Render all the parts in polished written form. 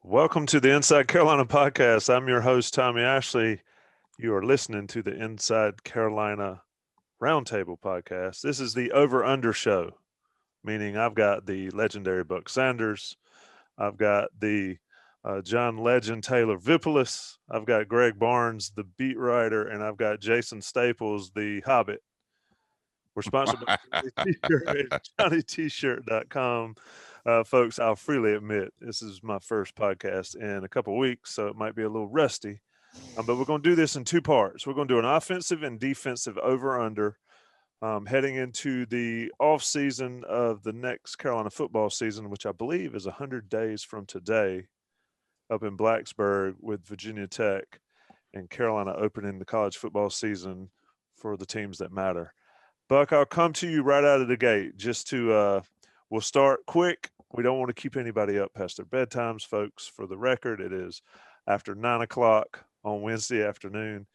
Welcome to the Inside Carolina podcast. I'm your host, Tommy Ashley. You are listening to the Inside Carolina Roundtable podcast. This is the over-under show, meaning I've got the legendary Buck Sanders. I've got the John Legend Taylor Vippolis. I've got Greg Barnes, the beat writer, and I've got Jason Staples, the Hobbit. We're sponsored by Johnny T-shirt at JohnnyT-shirt.com. Folks, I'll freely admit this is my first podcast in a couple of weeks, so it might be a little rusty. But we're going to do this in two parts. We're going to do an offensive and defensive over-under heading into the off-season of the next Carolina football season, which I believe is 100 days from today up in Blacksburg with Virginia Tech and Carolina opening the college football season for the teams that matter. Buck, I'll come to you right out of the gate just to we'll start quick. We don't want to keep anybody up past their bedtimes, folks. For the record, it is after 9 o'clock on Wednesday afternoon.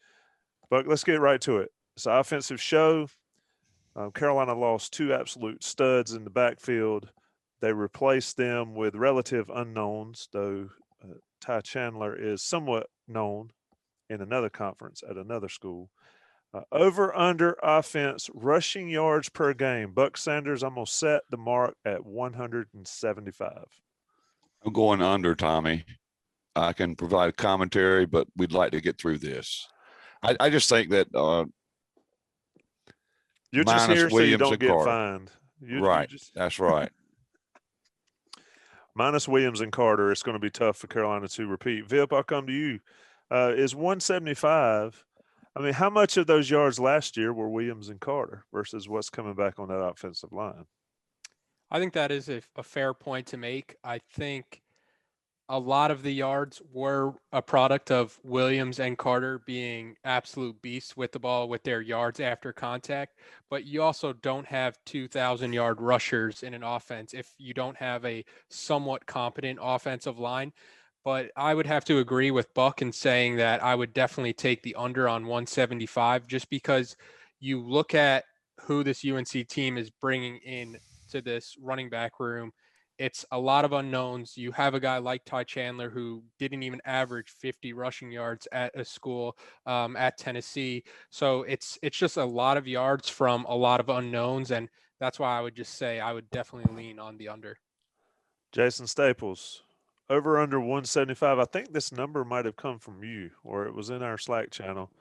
Buck, let's get right to it. It's an offensive show. Carolina lost two absolute studs in the backfield. They replaced them with relative unknowns, though Ty Chandler is somewhat known in another conference at another school. Over under offense rushing yards per game. Buck Sanders, I'm going to set the mark at 175. I'm going under, Tommy. I can provide commentary, but we'd like to get through this. I just think that you're just here so you don't get Carter. fined. Right. That's right. Minus Williams and Carter, it's going to be tough for Carolina to repeat. Vip, I'll come to you. Is 175 – I mean, how much of those yards last year were Williams and Carter versus what's coming back on that offensive line? I think that is a fair point to make. I think a lot of the yards were a product of Williams and Carter being absolute beasts with the ball with their yards after contact, but you also don't have 2,000-yard rushers in an offense if you don't have a somewhat competent offensive line. But I would have to agree with Buck in saying that I would definitely take the under on 175 just because you look at who this UNC team is bringing in to this running back room. It's a lot of unknowns. You have a guy like Ty Chandler who didn't even average 50 rushing yards at a school at Tennessee. So it's just a lot of yards from a lot of unknowns. And that's why I would just say I would definitely lean on the under. Jason Staples. Over under 175. I think this number might have come from you, or it was in our Slack channel.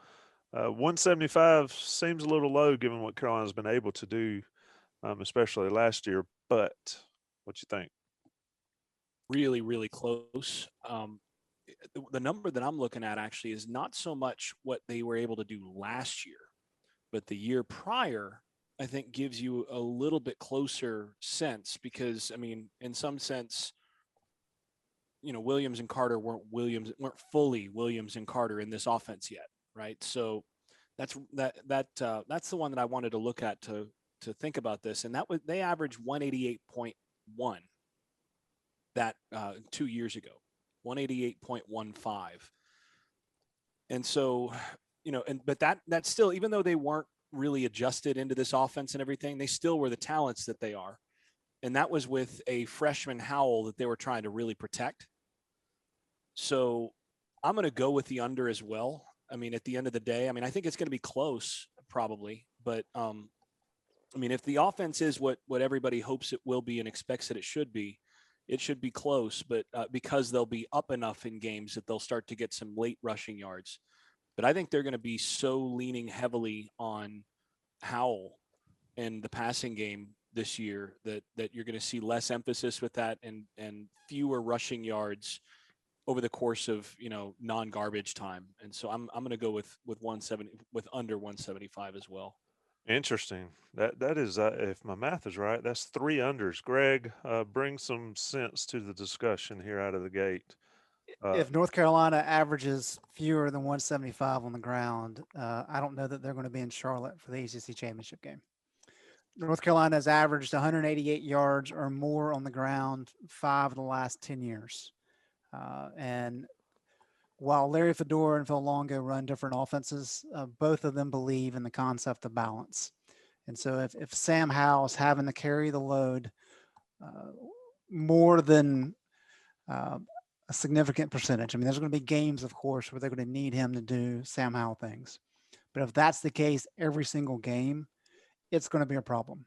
175 seems a little low given what Carolina's been able to do, especially last year. But what you think? Really, really close. The number that I'm looking at actually is not so much what they were able to do last year, but the year prior, I think gives you a little bit closer sense because, I mean, in some sense, you know, Williams and Carter weren't fully Williams and Carter in this offense yet, right? So that's the one that I wanted to look at to think about this, and that was they averaged 188.1 that 2 years ago, 188.15, and so but that still, even though they weren't really adjusted into this offense and everything, they still were the talents that they are. And that was with a freshman Howell that they were trying to really protect. So I'm going to go with the under as well. I mean, at the end of the day, I mean, I think it's going to be close probably, but I mean, if the offense is what everybody hopes it will be and expects that it should be close, but because they'll be up enough in games that they'll start to get some late rushing yards. But I think they're going to be so leaning heavily on Howell and the passing game this year that you're going to see less emphasis with that and fewer rushing yards over the course of, non-garbage time. And so I'm going to go with 170 with under 175 as well. Interesting. That is, if my math is right, that's 3 unders. Greg, bring some sense to the discussion here out of the gate. If North Carolina averages fewer than 175 on the ground, I don't know that they're going to be in Charlotte for the ACC championship game. North Carolina has averaged 188 yards or more on the ground 5 of the last 10 years. And while Larry Fedora and Phil Longo run different offenses, both of them believe in the concept of balance. And so if Sam Howell's having to carry the load more than a a significant percentage. I mean, there's going to be games, of course, where they're going to need him to do Sam Howell things. But if that's the case every single game, it's going to be a problem.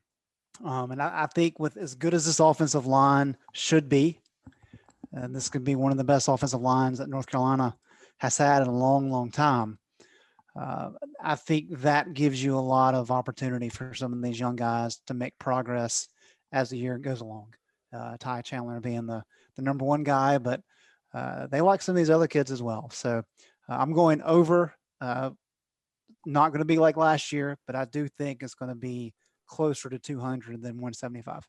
And I think with as good as this offensive line should be, and this could be one of the best offensive lines that North Carolina has had in a long, long time. I think that gives you a lot of opportunity for some of these young guys to make progress as the year goes along. Ty Chandler being the number one guy, but they like some of these other kids as well. So I'm going over. Not going to be like last year, but I do think it's going to be closer to 200 than 175.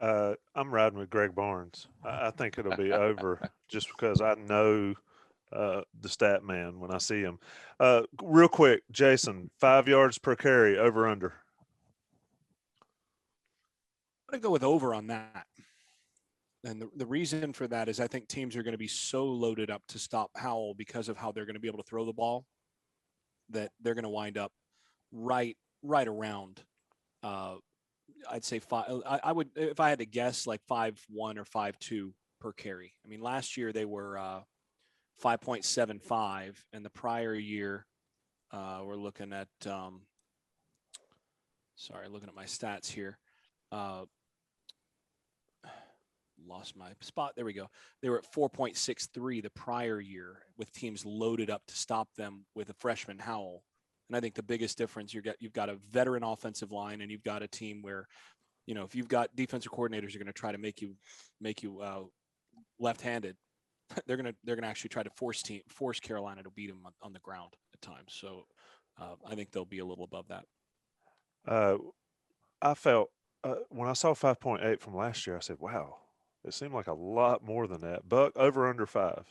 I'm riding with Greg Barnes. I think it'll be over just because I know the stat man when I see him. Real quick, Jason, 5 yards per carry, over under. I'm going to go with over on that. And the reason for that is I think teams are going to be so loaded up to stop Howell because of how they're going to be able to throw the ball that they're going to wind up right around. I'd say I would, if I had to guess, like 5.1 or 5.2 per carry. I mean, last year they were 5.75, and the prior year we're looking at. Looking at my stats here. Lost my spot. There we go. They were at 4.63 the prior year with teams loaded up to stop them with a freshman Howell. And I think the biggest difference you've got a veteran offensive line, and you've got a team where, if you've got defensive coordinators are going to try to make you left-handed, they're going to actually try to force Carolina to beat them on the ground at times. So I think they'll be a little above that. I felt when I saw 5.8 from last year, I said, wow. It seemed like a lot more than that. Buck, over under 5.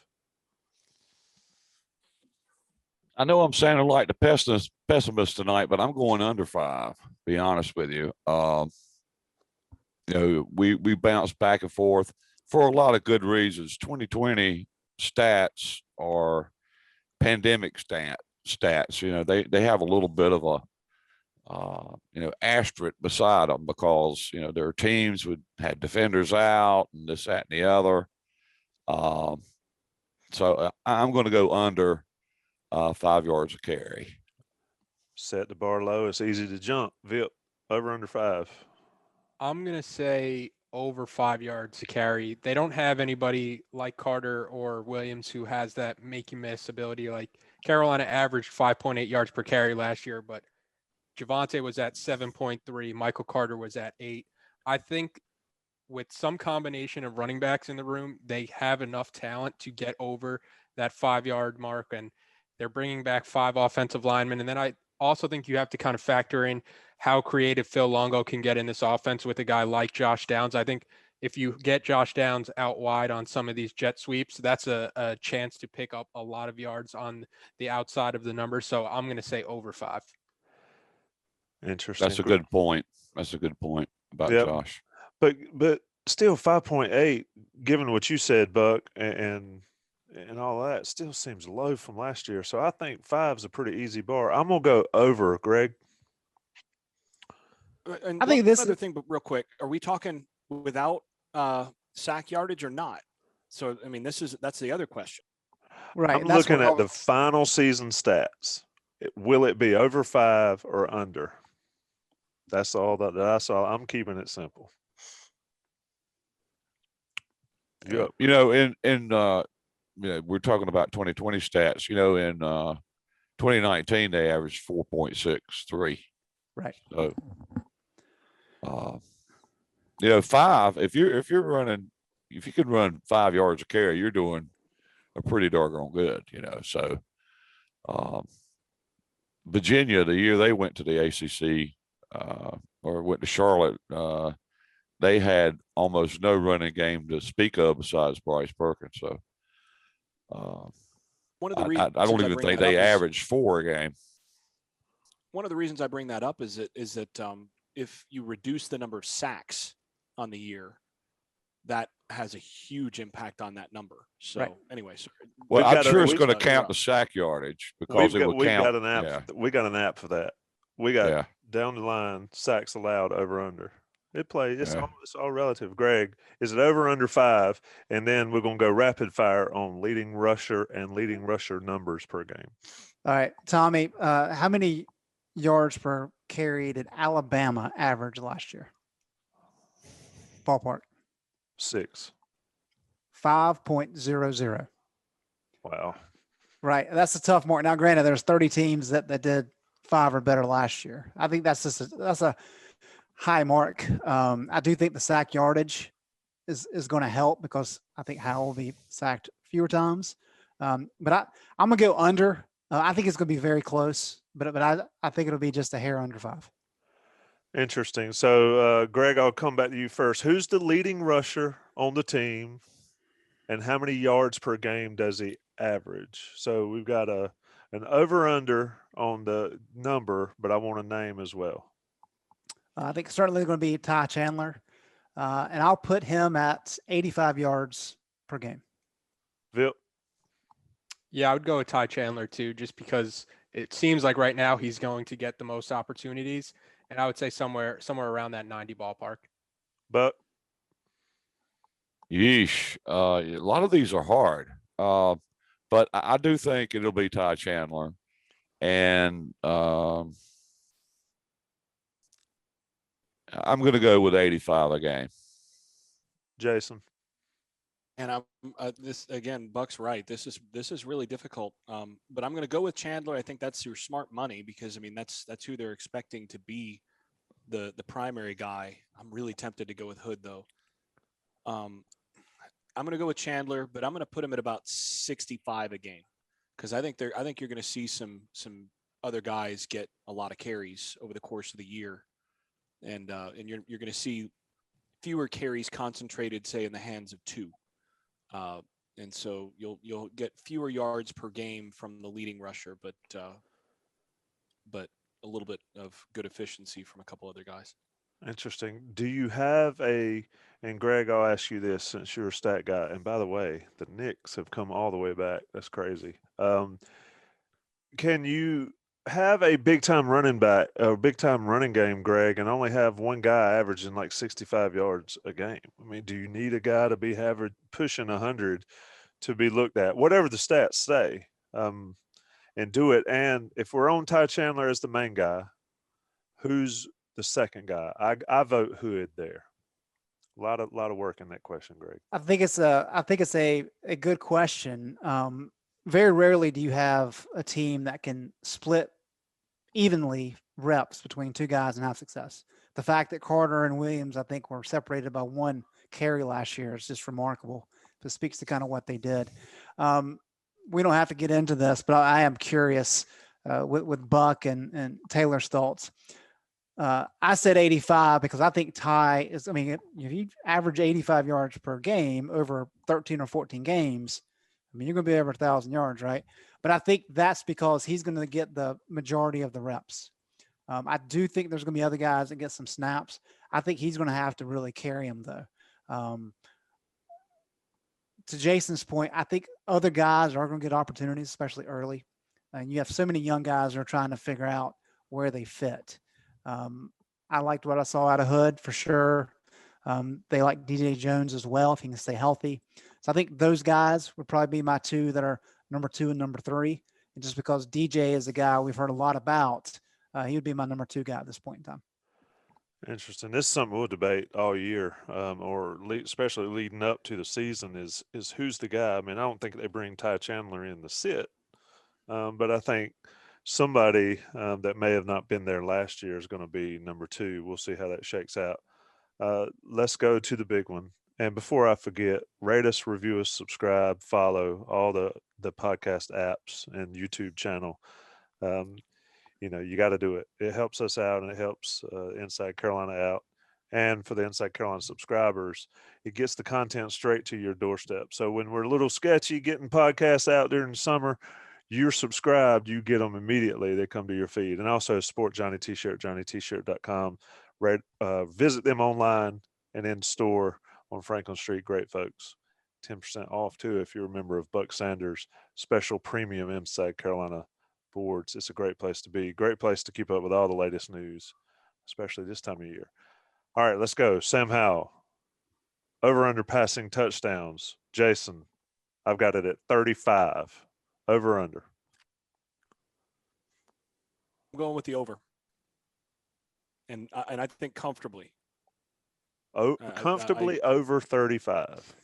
I know I'm sounding like the pessimist tonight, but I'm going under 5. Be honest with you. We bounce back and forth for a lot of good reasons. 2020 stats are pandemic stats. They have a little bit of a asterisk beside them because, their teams had defenders out and this, that, and the other. So I'm going to go under 5 yards a carry. Set the bar low. It's easy to jump. Vip, over under 5. I'm going to say over 5 yards to carry. They don't have anybody like Carter or Williams who has that make you miss ability. Like Carolina averaged 5.8 yards per carry last year, but Javonte was at 7.3. Michael Carter was at 8. I think with some combination of running backs in the room, they have enough talent to get over that 5 yard mark, and they're bringing back 5 offensive linemen. And then I also think you have to kind of factor in how creative Phil Longo can get in this offense with a guy like Josh Downs. I think if you get Josh Downs out wide on some of these jet sweeps, that's a chance to pick up a lot of yards on the outside of the numbers. So I'm going to say over 5. Interesting. That's a good point. About Josh. But still 5.8, given what you said, Buck, and all that, still seems low from last year. So I think 5 is a pretty easy bar. I'm gonna go over, Greg. And I think this other thing, but real quick, are we talking without sack yardage or not? So I mean, that's the other question. Right. I'm looking at the final season stats. Will it be over 5 or under? That's all. I'm keeping it simple. Yep. We're talking about 2020 stats. In 2019 they averaged 4.63. Right. So, 5. If you can run 5 yards a carry, you're doing a pretty doggone good. So, Virginia, the year they went to the ACC. Or went to Charlotte, they had almost no running game to speak of besides Bryce Perkins. So One of the reasons I don't even think they averaged 4 a game. One of the reasons I bring that up is that if you reduce the number of sacks on the year, that has a huge impact on that number. So right. Anyway, well, I'm sure it's going to count the sack yardage because it will count. We got an app for that. We got down the line sacks allowed over under. It plays. Yeah. It's all relative. Greg, is it over or under 5? And then we're gonna go rapid fire on leading rusher and leading rusher numbers per game. All right, Tommy, how many yards per carry did Alabama average last year? Ballpark. 6. 5.00. Wow. Right. That's a tough mark. Now, granted, there's 30 teams that did 5 or better last year. I think that's that's a high mark. I do think the sack yardage is going to help because I think Howell will be sacked fewer times. But I'm going to go under. I think it's going to be very close, but I think it'll be just a hair under 5. Interesting. So, Greg, I'll come back to you first. Who's the leading rusher on the team, and how many yards per game does he average? So we've got an over-under on the number, but I want a name as well. I think certainly going to be Ty Chandler, and I'll put him at 85 yards per game. Vip? Yeah, I would go with Ty Chandler too, just because it seems like right now he's going to get the most opportunities, and I would say somewhere around that 90 ballpark. Buck? Yeesh. A lot of these are hard. But I do think it'll be Ty Chandler. And I'm going to go with 85 a game. Jason? And I'm this again, Buck's right. This is really difficult. But I'm going to go with Chandler. I think that's your smart money because I mean that's who they're expecting to be the primary guy. I'm really tempted to go with Hood though. I'm going to go with Chandler, but I'm going to put him at about 65 a game because I think you're going to see some other guys get a lot of carries over the course of the year, and you're going to see fewer carries concentrated, say, in the hands of 2. And so you'll get fewer yards per game from the leading rusher, but a little bit of good efficiency from a couple other guys. Interesting. Do you have and Greg, I'll ask you this since you're a stat guy. And by the way, the Knicks have come all the way back. That's crazy. Can you have a big time running back or big time running game, Greg, and only have one guy averaging like 65 yards a game? I mean, do you need a guy to be pushing 100 to be looked at, whatever the stats say, and do it? And if we're on Ty Chandler as the main guy, who's the second guy? I vote Hood there. A lot of work in that question, Greg. I think it's a good question. Very rarely do you have a team that can split evenly reps between 2 guys and have success. The fact that Carter and Williams, I think, were separated by 1 carry last year is just remarkable. It speaks to kind of what they did. We don't have to get into this, but I am curious with Buck and Taylor's thoughts. I said 85 because I think Ty is, I mean, if you average 85 yards per game over 13 or 14 games, I mean, you're going to be over 1,000 yards, right? But I think that's because he's going to get the majority of the reps. I do think there's going to be other guys that get some snaps. I think he's going to have to really carry him, though. To Jason's point, I think other guys are going to get opportunities, especially early. And you have so many young guys that are trying to figure out where they fit. I liked what I saw out of Hood for sure. They like DJ Jones as well if he can stay healthy. So I think those guys would probably be my 2 that are number 2 and number 3. And just because DJ is a guy we've heard a lot about, he would be my number 2 guy at this point in time. Interesting. This is something we'll debate all year, especially leading up to the season is who's the guy. I mean, I don't think they bring Ty Chandler in to sit, but I think somebody that may have not been there last year is going to be number 2. We'll see how that shakes out. Let's go to the big one. And before I forget, rate us, review us, subscribe, follow all the podcast apps and YouTube channel. You got to do it. It helps us out and it helps Inside Carolina out. And for the Inside Carolina subscribers, it gets the content straight to your doorstep. So when we're a little sketchy getting podcasts out during the summer, you're subscribed, you get them immediately. They come to your feed. And also support Johnny T-Shirt, johnnyt-shirt.com. Visit them online and in store on Franklin Street. Great folks. 10% off too if you're a member of Buck Sanders' special premium Inside Carolina boards. It's a great place to be. Great place to keep up with all the latest news, especially this time of year. All right, let's go. Sam Howell. Over under passing touchdowns. Jason, I've got it at 35. Over under. I'm going with the over. And I think comfortably. Oh, comfortably over 35.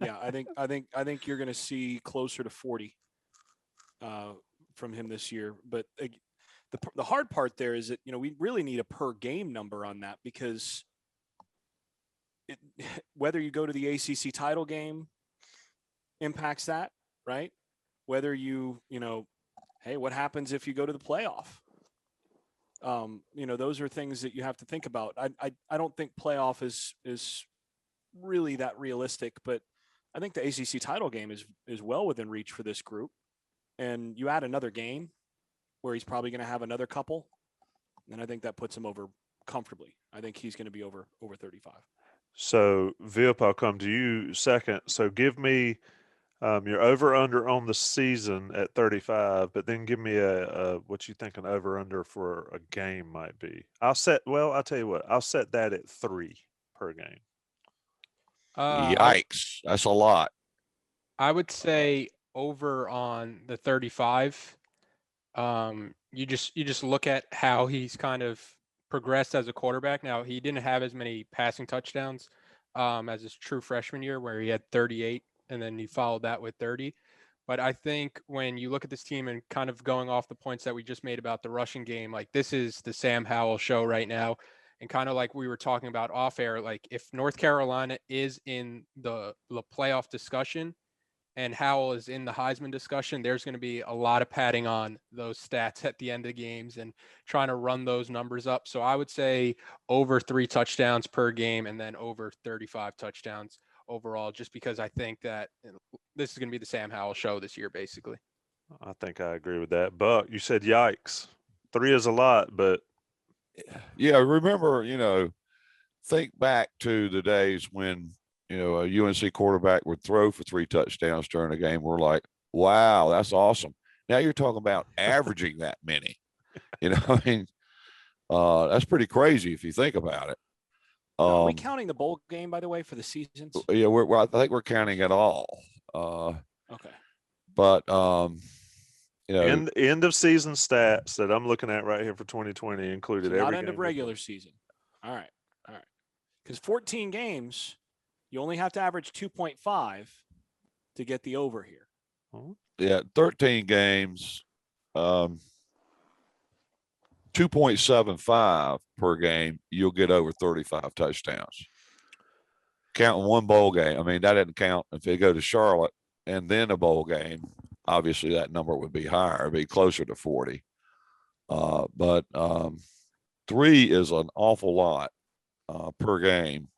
Yeah, I think you're going to see closer to 40 from him this year. But the hard part there is that, we really need a per game number on that, because whether you go to the ACC title game impacts that, right? Whether hey, what happens if you go to the playoff? Those are things that you have to think about. I don't think playoff is really that realistic, but I think the ACC title game is well within reach for this group. And you add another game where he's probably going to have another couple, and I think that puts him over comfortably. I think he's going to be over 35. So, Vip, I'll come to you second. So give me your over-under on the season at 35, but then give me a what you think an over-under for a game might be. I'll tell you what, I'll set that at 3 per game. Yikes. That's a lot. I would say over on the 35. You just look at how he's kind of progressed as a quarterback. Now, he didn't have as many passing touchdowns as his true freshman year, where he had 38, and then he followed that with 30. But I think when you look at this team and kind of going off the points that we just made about the rushing game, like, this is the Sam Howell show right now. And kind of like we were talking about off air, like, if North Carolina is in the playoff discussion and Howell is in the Heisman discussion, there's going to be a lot of padding on those stats at the end of games and trying to run those numbers up. So I would say over 3 touchdowns per game, and then over 35 touchdowns overall, just because I think that this is going to be the Sam Howell show this year, basically. I think I agree with that. Buck, you said yikes. 3 is a lot, but Yeah, remember, think back to the days when, a UNC quarterback would throw for 3 touchdowns during a game. We're like, wow, that's awesome. Now you're talking about averaging that many. I mean, that's pretty crazy if you think about it. Are we counting the bowl game, by the way, for the seasons? Yeah, I think we're counting it all. Okay. But end of season stats that I'm looking at right here for 2020 included every not game end of regular season. All right. Because 14 games, you only have to average 2.5 to get the over here. Yeah, 13 games, 2.75 per game, you'll get over 35 touchdowns. Counting one bowl game, I mean, that doesn't count if they go to Charlotte and then a bowl game. Obviously, that number would be higher, it'd be closer to 40. But 3 is an awful lot per game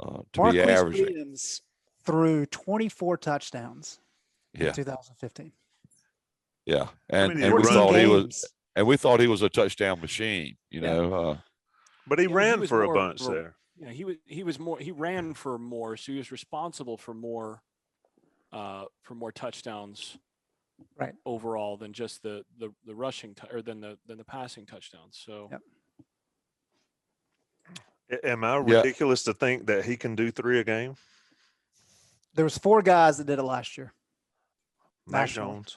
to be averaging. Williams threw 24 touchdowns in 2015. Yeah, I mean, we thought he was a touchdown machine, but he ran for a bunch there. Yeah, he ran for more, so he was responsible for more touchdowns, right, overall than just the rushing or than the passing touchdowns. So, yep. Am I ridiculous to think that he can do 3 a game? There was 4 guys that did it last year. Mac Jones.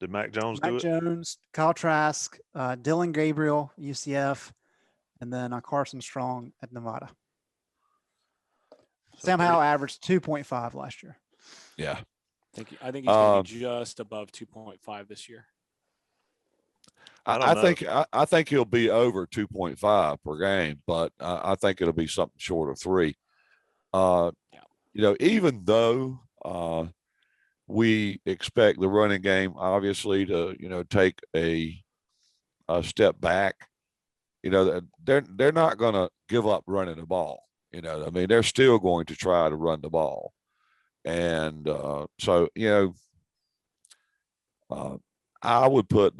Did Mac Jones do it? Mac Jones, Kyle Trask, Dylan Gabriel, UCF, and then Carson Strong at Nevada. So Sam Howell averaged 2.5 last year. Yeah. I think he's going to be just above 2.5 this year. I think he'll be over 2.5 per game, but I think it'll be something short of 3. Even though we expect the running game obviously to take a step back, they're not going to give up running the ball. I mean, they're still going to try to run the ball, and so I would put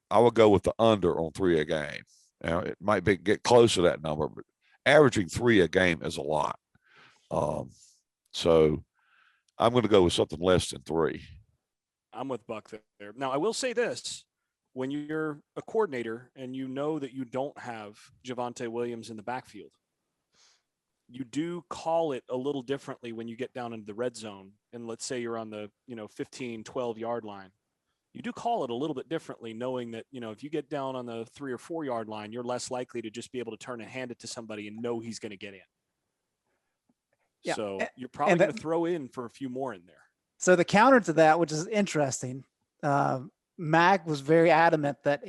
I would go with the under on 3 a game. Now, it might get close to that number, but averaging 3 a game is a lot. So I'm going to go with something less than 3. I'm with Buck there. Now, I will say this. when you're a coordinator and you know that you don't have Javonte Williams in the backfield, you do call it a little differently when you get down into the red zone. And let's say you're on the, 15, 12 yard line. You do call it a little bit differently, knowing that, if you get down on the 3 or 4 yard line, you're less likely to just be able to turn and hand it to somebody and know he's going to get in. Yeah. So you're probably going to throw in for a few more in there. So the counter to that, which is interesting, Mack was very adamant that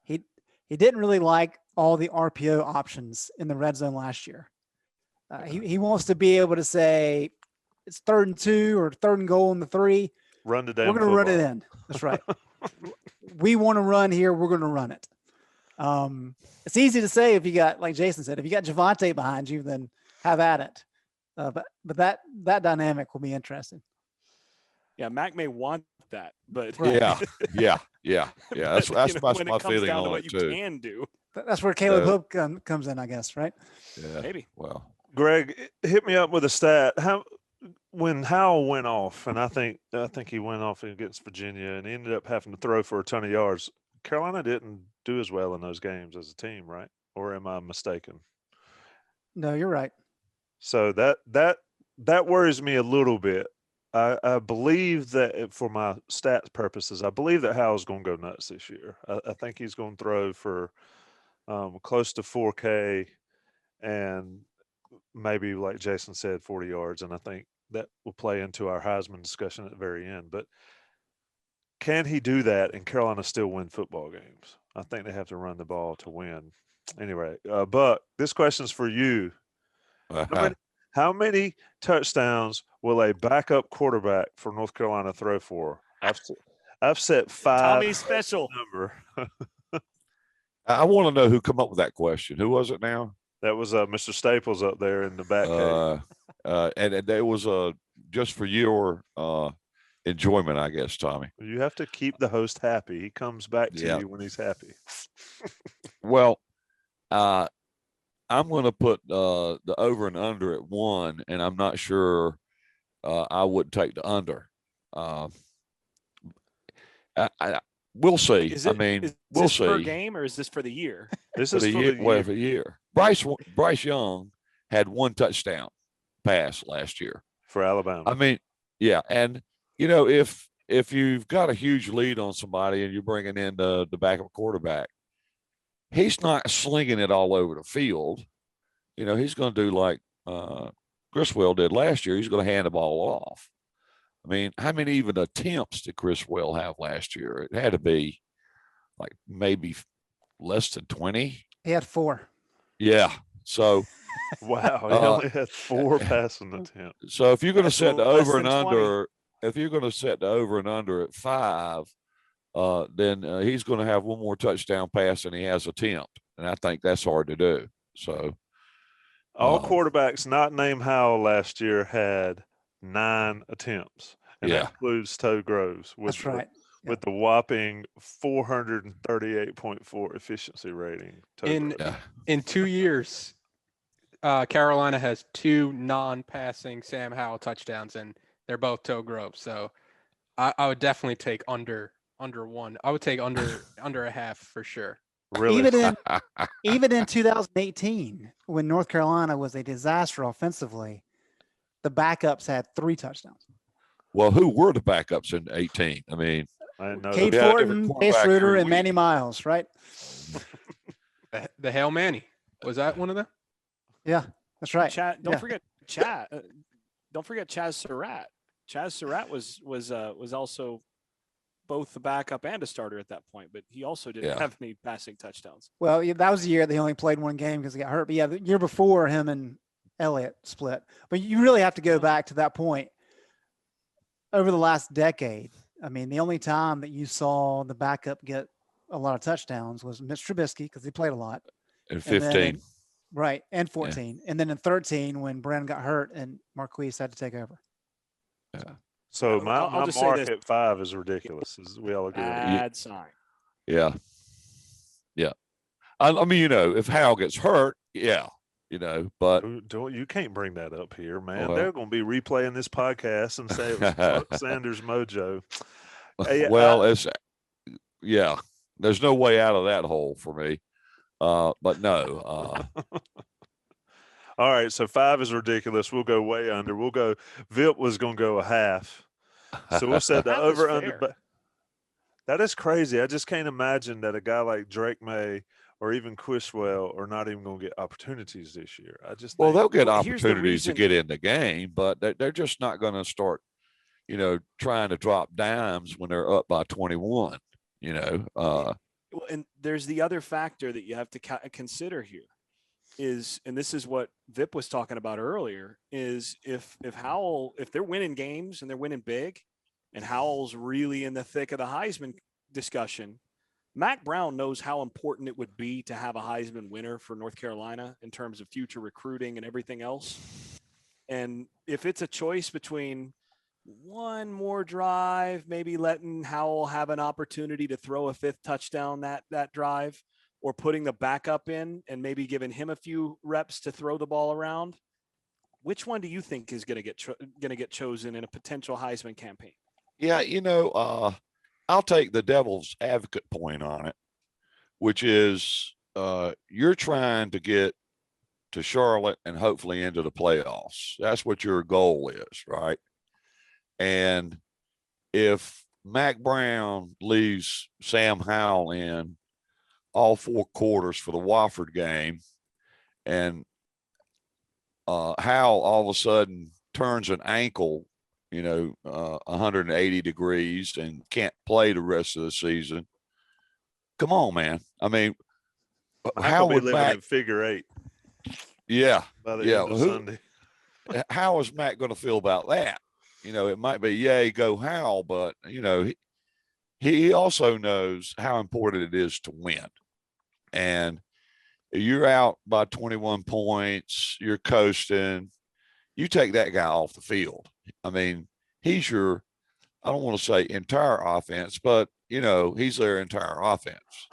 he didn't really like all the RPO options in the red zone last year. He wants to be able to say it's 3rd and 2 or 3rd and goal in the 3. Run the damn We're going to run it football. in. That's right. We want to run here. We're going to run it. It's easy to say if you got, like Jason said, if you got Javonte behind you, then have at it. But that dynamic will be interesting. Yeah, Mack may want that, but Right. Yeah. That's when it my comes feeling down to on what it you too. can do. That's where Caleb Hope comes in, I guess, right? Yeah. Maybe. Well, Greg, hit me up with a stat. When Howell went off, and I think he went off against Virginia, and he ended up having to throw for a ton of yards. Carolina didn't do as well in those games as a team, right? Or am I mistaken? No, you're right. So that worries me a little bit. I believe that for my stats purposes, I believe that Howell's going to go nuts this year. I think he's going to throw for close to 4K and maybe, like Jason said, 40 yards. And I think that will play into our Heisman discussion at the very end. But can he do that and Carolina still win football games? I think they have to run the ball to win. Anyway, Buck, this question's for you. How many touchdowns will a backup quarterback for North Carolina throw for? I've set 5. Tommy's special Number. I want to know who come up with that question. Who was it now? That was Mr. Staples up there in the back cave. And it was just for your enjoyment, I guess, Tommy. You have to keep the host happy. He comes back to you when he's happy. Well, I'm going to put the over and under at 1, and I'm not sure I wouldn't take the under. We'll see. We'll see. Per game, or is this for the year? This is for the year. Bryce Young had 1 touchdown pass last year for Alabama. I mean, yeah, and if you've got a huge lead on somebody and you're bringing in the backup quarterback, he's not slinging it all over the field. He's going to do like Criswell did last year. He's going to hand the ball off. I mean, how many even attempts did Criswell have last year? It had to be like maybe less than 20. He had 4. Yeah. So, wow, he only had 4 passing attempts. So if you're going to set the over and under, at 5, then he's going to have 1 more touchdown pass than he has attempt, and I think that's hard to do. So, all quarterbacks not named Howell last year had 9 attempts, and that includes Toe Groves. That's right. With the whopping 438.4 efficiency rating. In 2 years, Carolina has 2 non-passing Sam Howell touchdowns, and they're both Toe Groves. So I would definitely take under 1. I would take under a half for sure. Really? Even in 2018, when North Carolina was a disaster offensively, the backups had 3 touchdowns. Well, who were the backups in 18? I mean, Cade Fortin, Chase Ruder, and Manny Miles, right? The Hail Manny. Was that one of them? Yeah, that's right. Don't forget Chaz Surratt. Chaz Surratt was also both the backup and a starter at that point, but he also didn't have any passing touchdowns. Well, that was the year they only played 1 game because he got hurt. But the year before, him and Elliott split. But you really have to go back to that point. Over the last decade, I mean, the only time that you saw the backup get a lot of touchdowns was Mitch Trubisky because he played a lot. In 15. Right, and 14. And then in 13 when Brandon got hurt and Marquise had to take over. Yeah. So my mark at 5 is ridiculous. We all agree. Bad sign. Yeah. Yeah. I mean, if Howell gets hurt, but you can't bring that up here, man. They're going to be replaying this podcast and say it was Buck Sanders mojo. Hey, There's no way out of that hole for me. But no. All right, so 5 is ridiculous. We'll go way under. We'll go. Vip was going to go a half, so we'll set the Half is over under. fair. But that is crazy. I just can't imagine that a guy like Drake May or even Quishwell are not even going to get opportunities this year. I just Well, think, they'll get Well, here's the opportunities to reason- get in the game, but they're just not going to start, trying to drop dimes when they're up by 21. Well, and there's the other factor that you have to consider here is, and this is what Vip was talking about earlier, is if they're winning games and they're winning big, and Howell's really in the thick of the Heisman discussion, Mack Brown knows how important it would be to have a Heisman winner for North Carolina in terms of future recruiting and everything else. And if it's a choice between one more drive, maybe letting Howell have an opportunity to throw a 5th touchdown that drive, or putting the backup in and maybe giving him a few reps to throw the ball around, which one do you think is going to get chosen in a potential Heisman campaign? Yeah, I'll take the devil's advocate point on it, which is you're trying to get to Charlotte and hopefully into the playoffs. That's what your goal is, right? And if Mack Brown leaves Sam Howell in all 4 quarters for the Wofford game, and Howell all of a sudden turns an ankle, 180 degrees and can't play the rest of the season. Come on, man. I mean, how would be living in figure 8? Yeah. By the end of Sunday. How is Matt going to feel about that? It might be, yay, go Howell, but, he also knows how important it is to win. And you're out by 21 points, you're coasting, you take that guy off the field. I mean, he's your, I don't want to say entire offense, but, he's their entire offense.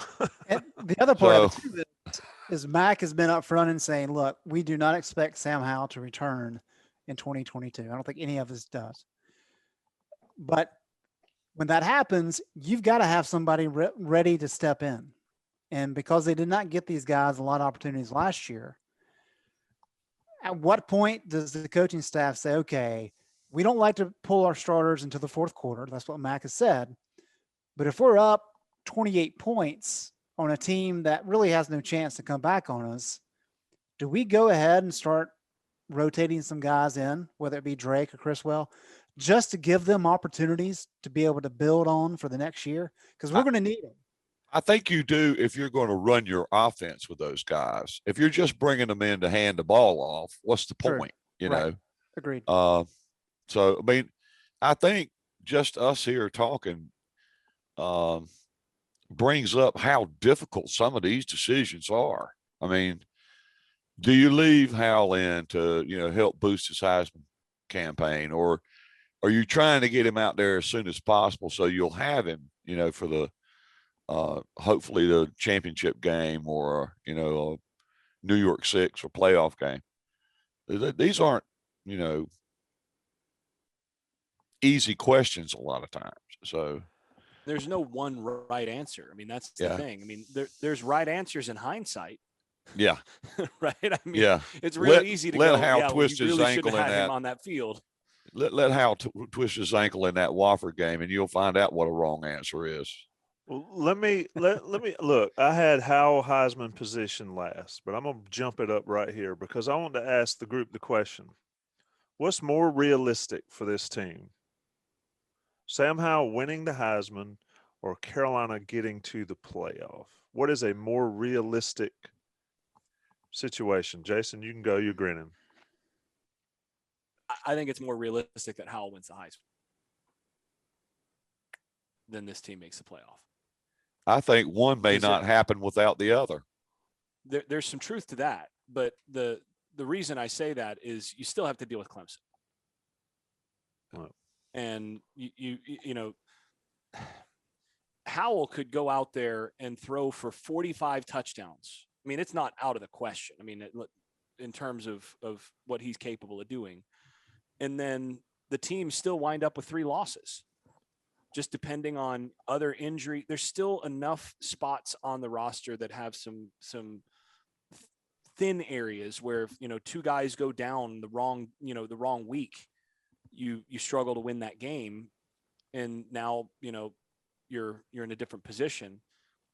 And the other part of it too is Mack has been up front and saying, look, we do not expect Sam Howell to return in 2022. I don't think any of us does. But when that happens, you've got to have somebody ready to step in. And because they did not get these guys a lot of opportunities last year, at what point does the coaching staff say, okay, we don't like to pull our starters into the 4th quarter. That's what Mack has said. But if we're up 28 points on a team that really has no chance to come back on us, do we go ahead and start rotating some guys in, whether it be Drake or Chriswell, just to give them opportunities to be able to build on for the next year? Because we're going to need them. I think you do if you're going to run your offense with those guys. If you're just bringing them in to hand the ball off, what's the point? Right. Agreed. So, I mean, I think just us here talking brings up how difficult some of these decisions are. I mean, do you leave Howell in to, help boost his Heisman campaign, or are you trying to get him out there as soon as possible so you'll have him, for the hopefully the championship game, or, a New York 6 or playoff game? These aren't, easy questions a lot of times. So there's no one right answer. I mean, that's the thing. I mean, there's right answers in hindsight. Yeah. Right. I mean, it's really easy to let go, Hal twist we his really ankle shouldn't have in had that him on that field. Let Hal twist his ankle in that Wofford game, and you'll find out what a wrong answer is. Well, let me look. I had Howell Heisman position last, but I'm gonna jump it up right here because I want to ask the group the question: what's more realistic for this team? Sam Howell winning the Heisman or Carolina getting to the playoff? What is a more realistic situation? Jason, you can go. You're grinning. I think it's more realistic that Howell wins the Heisman than this team makes the playoff. I think one may not happen without the other. There's some truth to that, but the reason I say that is you still have to deal with Clemson. Right. And you know, Howell could go out there and throw for 45 touchdowns. I mean, it's not out of the question. I mean, in terms of what he's capable of doing. And then the team still wind up with 3 losses. just depending on other injury, there's still enough spots on the roster that have some thin areas where, you know, two guys go down the wrong week, you struggle to win that game. And now, you know, you're in a different position.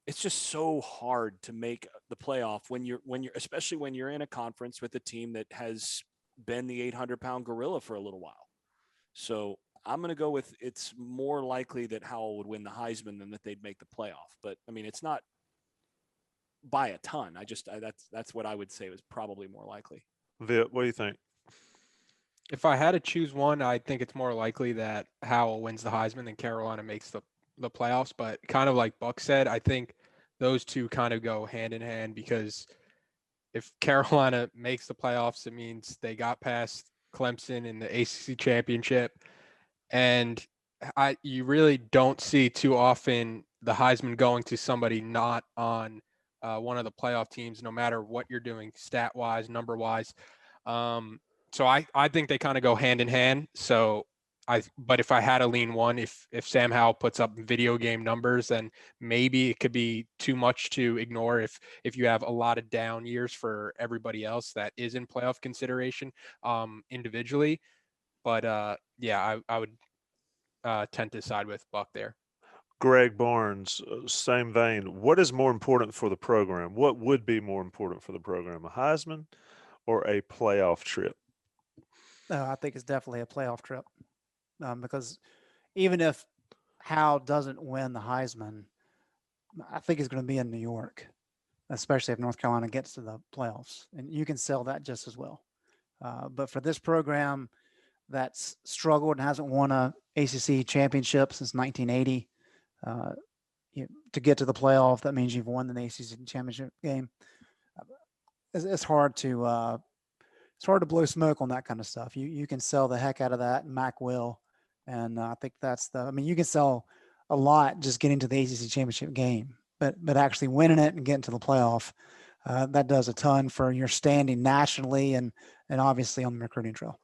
It's just so hard to make the playoff when you're especially when you're in a conference with a team that has been the 800-pound gorilla for a little while. So I'm going to go with, it's more likely that Howell would win the Heisman than that they'd make the playoff. But I mean, it's not by a ton. That's what I would say was probably more likely. Vip, what do you think? If I had to choose one, I think it's more likely that Howell wins the Heisman than Carolina makes the playoffs. But kind of like Buck said, I think those two kind of go hand in hand, because if Carolina makes the playoffs, it means they got past Clemson in the ACC championship. And you really don't see too often the Heisman going to somebody not on one of the playoff teams, no matter what you're doing, stat-wise, number-wise. So I think they kind of go hand in hand. But if I had to lean one, if Sam Howell puts up video game numbers, then maybe it could be too much to ignore if you have a lot of down years for everybody else that is in playoff consideration individually. But yeah, I would tend to side with Buck there. Greg Barnes, same vein. What is more important for the program? What would be more important for the program, a Heisman or a playoff trip? I think it's definitely a playoff trip, because even if Howell doesn't win the Heisman, I think he's going to be in New York, especially if North Carolina gets to the playoffs, and you can sell that just as well. But for this program that's struggled and hasn't won a ACC championship since 1980, to get to the playoff, that means you've won the ACC championship game. It's hard to blow smoke on that kind of stuff. You can sell the heck out of that, and Mack will. And I think you can sell a lot just getting to the ACC championship game, but actually winning it and getting to the playoff, that does a ton for your standing nationally and obviously on the recruiting trail.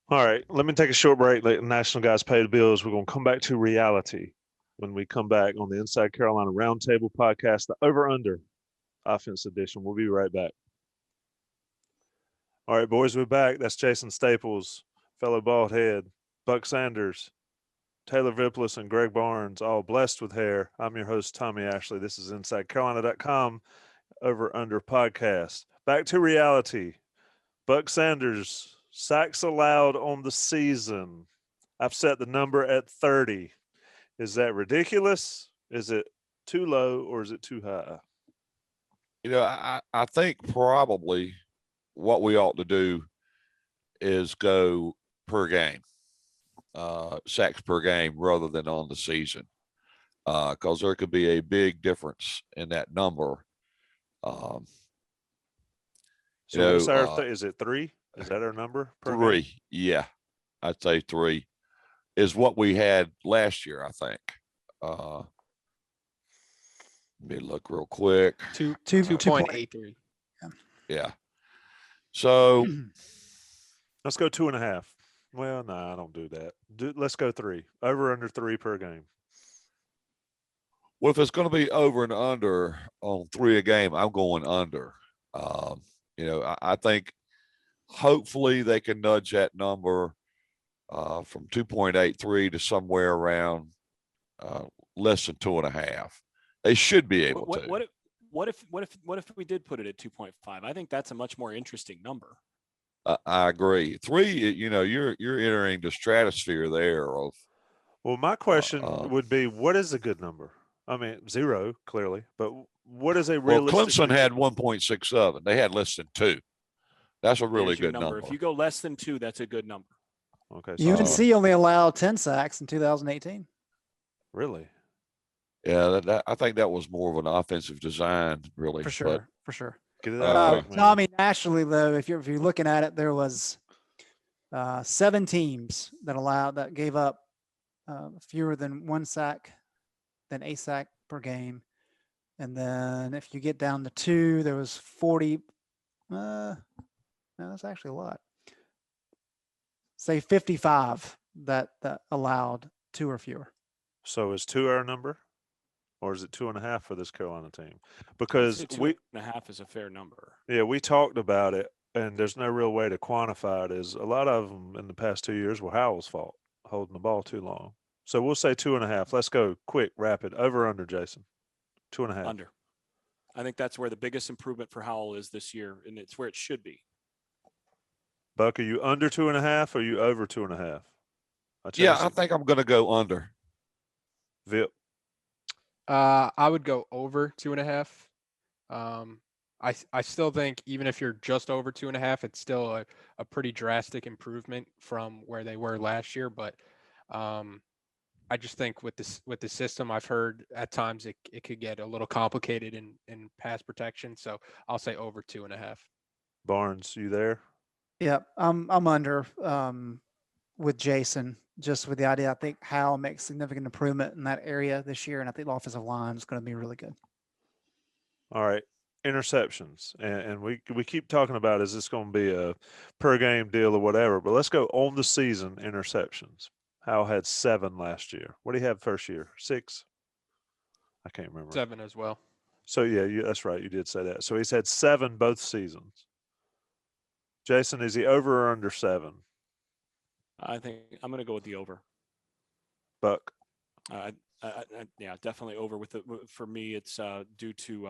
All right, let me take a short break. Let the national guys pay the bills. We're going to come back to reality when we come back on the Inside Carolina Roundtable podcast, the Over-Under Offense Edition. We'll be right back. All right, boys, we're back. That's Jason Staples, fellow bald head, Buck Sanders, Taylor Vippolis, and Greg Barnes, all blessed with hair. I'm your host, Tommy Ashley. This is InsideCarolina.com Over-Under podcast. Back to reality. Buck Sanders, sacks allowed on the season. I've set the number at 30. Is that ridiculous? Is it too low, or is it too high? You know, I think probably what we ought to do is go per game, sacks per game rather than on the season, because there could be a big difference in that number. So what's our is it 3? Is that our number? Per 3, game? yeah, I'd say 3 is what we had last year, I think. Let me look real quick. 2.83. Yeah. So let's go 2.5. Well, no, I don't do that. Let's go 3. Over under 3 per game. Well, if it's going to be over and under on 3 a game, I'm going under. You know, I think hopefully they can nudge that number from 2.83 to somewhere around less than 2.5. They should be able to. What if we did put it at 2.5? I think that's a much more interesting number. I agree. 3, you know, you're entering the stratosphere there of. Well, my question would be, what is a good number? I mean, 0 clearly, but what is a realistic? Well, Clemson had 1.67. They had less than 2. That's a really good number. If you go less than 2, that's a good number. Okay. So UNC only allowed 10 sacks in 2018. Really? Yeah, I think that was more of an offensive design, really. For sure. Get it out quick, man. Tommy, nationally though, if you're looking at it, there was 7 teams that gave up fewer than 1 sack, than a sack per game, and then if you get down to 2, there was 40. No, that's actually a lot. Say 55 that allowed 2 or fewer. So is 2 our number, or is it 2.5 for this Carolina team? I'd Because say we 2.5 is a fair number. we talked about it, and there's no real way to quantify it. Is a lot of them in the past 2 years were Howell's fault, holding the ball too long. So we'll say 2.5. Let's go quick, rapid, over under, Jason. 2.5. Under. I think that's where the biggest improvement for Howell is this year, and it's where it should be. Buck, are you under 2.5 or are you over 2.5? Yeah, I think I'm going to go under. Vip. I would go over 2.5. I still think even if you're just over 2.5, it's still a pretty drastic improvement from where they were last year. But I just think with the system, I've heard at times it could get a little complicated in pass protection. So I'll say over 2.5. Barnes, you there? Yep, I'm under with Jason, just with the idea. I think Howell makes significant improvement in that area this year, and I think the offensive line is going to be really good. All right. Interceptions. And we keep talking about, is this going to be a per game deal or whatever? But let's go on the season interceptions. Howell had 7 last year. What do you have first year? 6? I can't remember. 7 as well. So, that's right. You did say that. So he's had 7 both seasons. Jason, is he over or under 7? I think I'm going to go with the over. Buck. Yeah, definitely over with it. For me, it's due to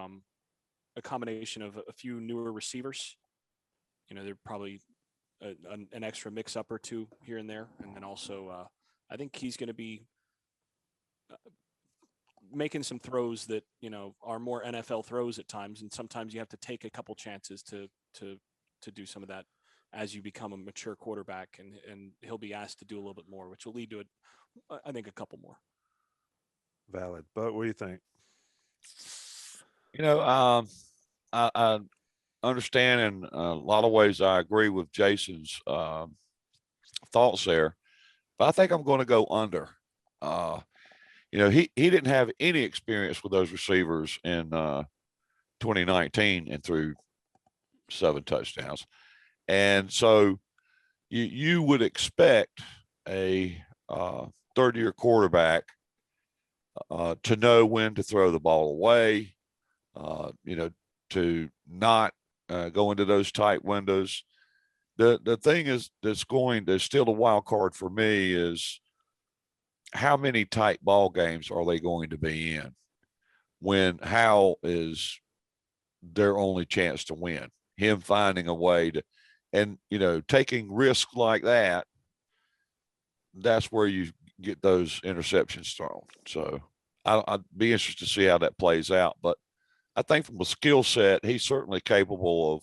a combination of a few newer receivers. They're probably an extra mix-up or two here and there. And then also, I think he's going to be making some throws that, are more NFL throws at times. And sometimes you have to take a couple chances to do some of that as you become a mature quarterback. And he'll be asked to do a little bit more, which will lead to, I think, a couple more. Valid. But what do you think? I understand in a lot of ways I agree with Jason's thoughts there, but I think I'm going to go under. He didn't have any experience with those receivers in 2019 and threw 7 touchdowns. And so you would expect a third-year quarterback to know when to throw the ball away, to not go into those tight windows. The thing is that's still a wild card for me is how many tight ball games are they going to be in when Howell is their only chance to win, him finding a way to, and, taking risks like that, that's where you get those interceptions thrown. So I'd be interested to see how that plays out. But I think from a skill set, he's certainly capable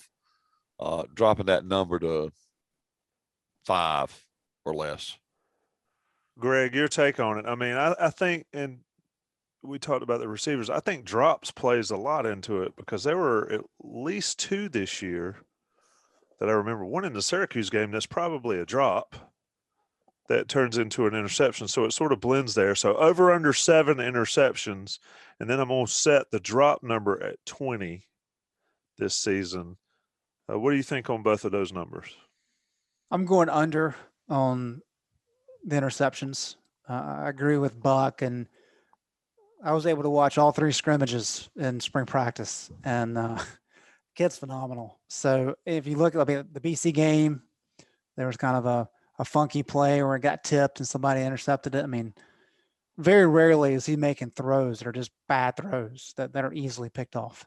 of dropping that number to 5 or less. Greg, your take on it. I mean, I think, and we talked about the receivers, I think drops plays a lot into it because there were at least 2 this year that I remember. One in the Syracuse game that's probably a drop that turns into an interception. So it sort of blends there. So over under 7 interceptions, and then I'm going to set the drop number at 20 this season. What do you think on both of those numbers? I'm going under on the interceptions. I agree with Buck, and I was able to watch all 3 scrimmages in spring practice, and kid's phenomenal. So if you look at the BC game, there was kind of a funky play where it got tipped and somebody intercepted it. I mean, very rarely is he making throws that are just bad throws that are easily picked off.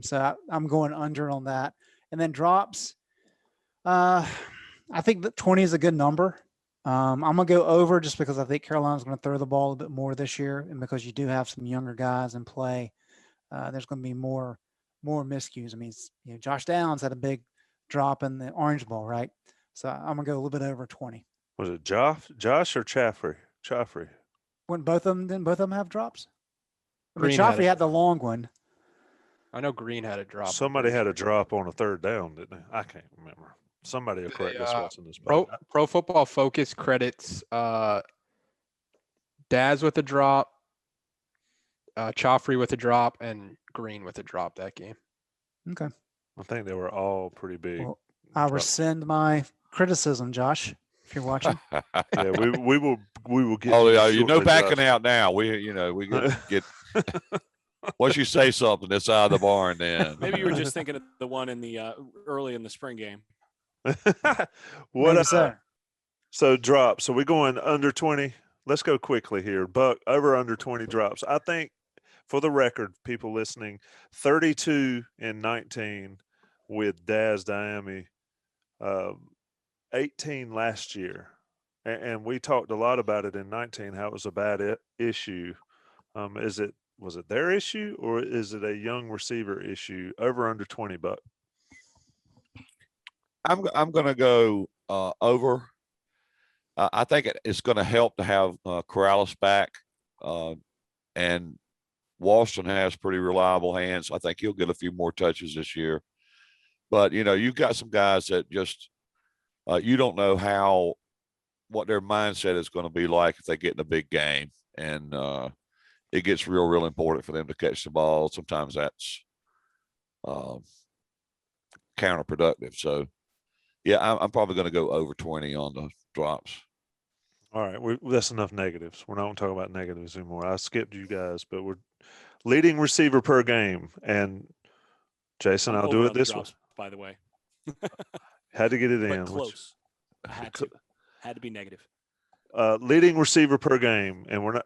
So I'm going under on that. And then drops, I think that 20 is a good number. I'm going to go over just because I think Carolina's going to throw the ball a bit more this year, and because you do have some younger guys in play, there's going to be more miscues. I mean, Josh Downs had a big drop in the Orange Bowl, right? So I'm going to go a little bit over 20. Was it Josh or Chaffrey? Didn't both of them have drops? I mean, Green had Chaffrey had the long one. I know Green had a drop. Somebody had a drop on a 3rd down, didn't they? I can't remember. Somebody will correct us what's in this boat. Pro Football Focus credits Daz with a drop, Chaffrey with a drop, and Green with a drop that game. Okay. I think they were all pretty big. Well, I'll rescind my criticism, Josh. if you're watching. Yeah, we will get. Oh you yeah, you know, shortly, backing Josh. out now. We get once you say something, it's out of the barn. Then Maybe you were just thinking of the one in the early in the spring game. What? Maybe so. So drop. So we're going under 20. Let's go quickly here. Buck over under 20 drops. I think, for the record, people listening, 32 and 19 with Daz Diami, 18 last year, and we talked a lot about it in 19, how it was a bad issue. Was it their issue, or is it a young receiver issue? Over under 20, Buck. I'm going to go over. I think it's going to help to have Corrales back, and Walston has pretty reliable hands. I think he'll get a few more touches this year. But you've got some guys that just you don't know what their mindset is going to be like if they get in a big game, and it gets real important for them to catch the ball. Sometimes that's counterproductive. So, yeah, I'm probably going to go over 20 on the drops. All right, that's enough negatives. We're not going to talk about negatives anymore. I skipped you guys, but we're leading receiver per game. And Jason, I'll do it this way. By the way, had to get it in. But close. Had to be negative. Leading receiver per game, and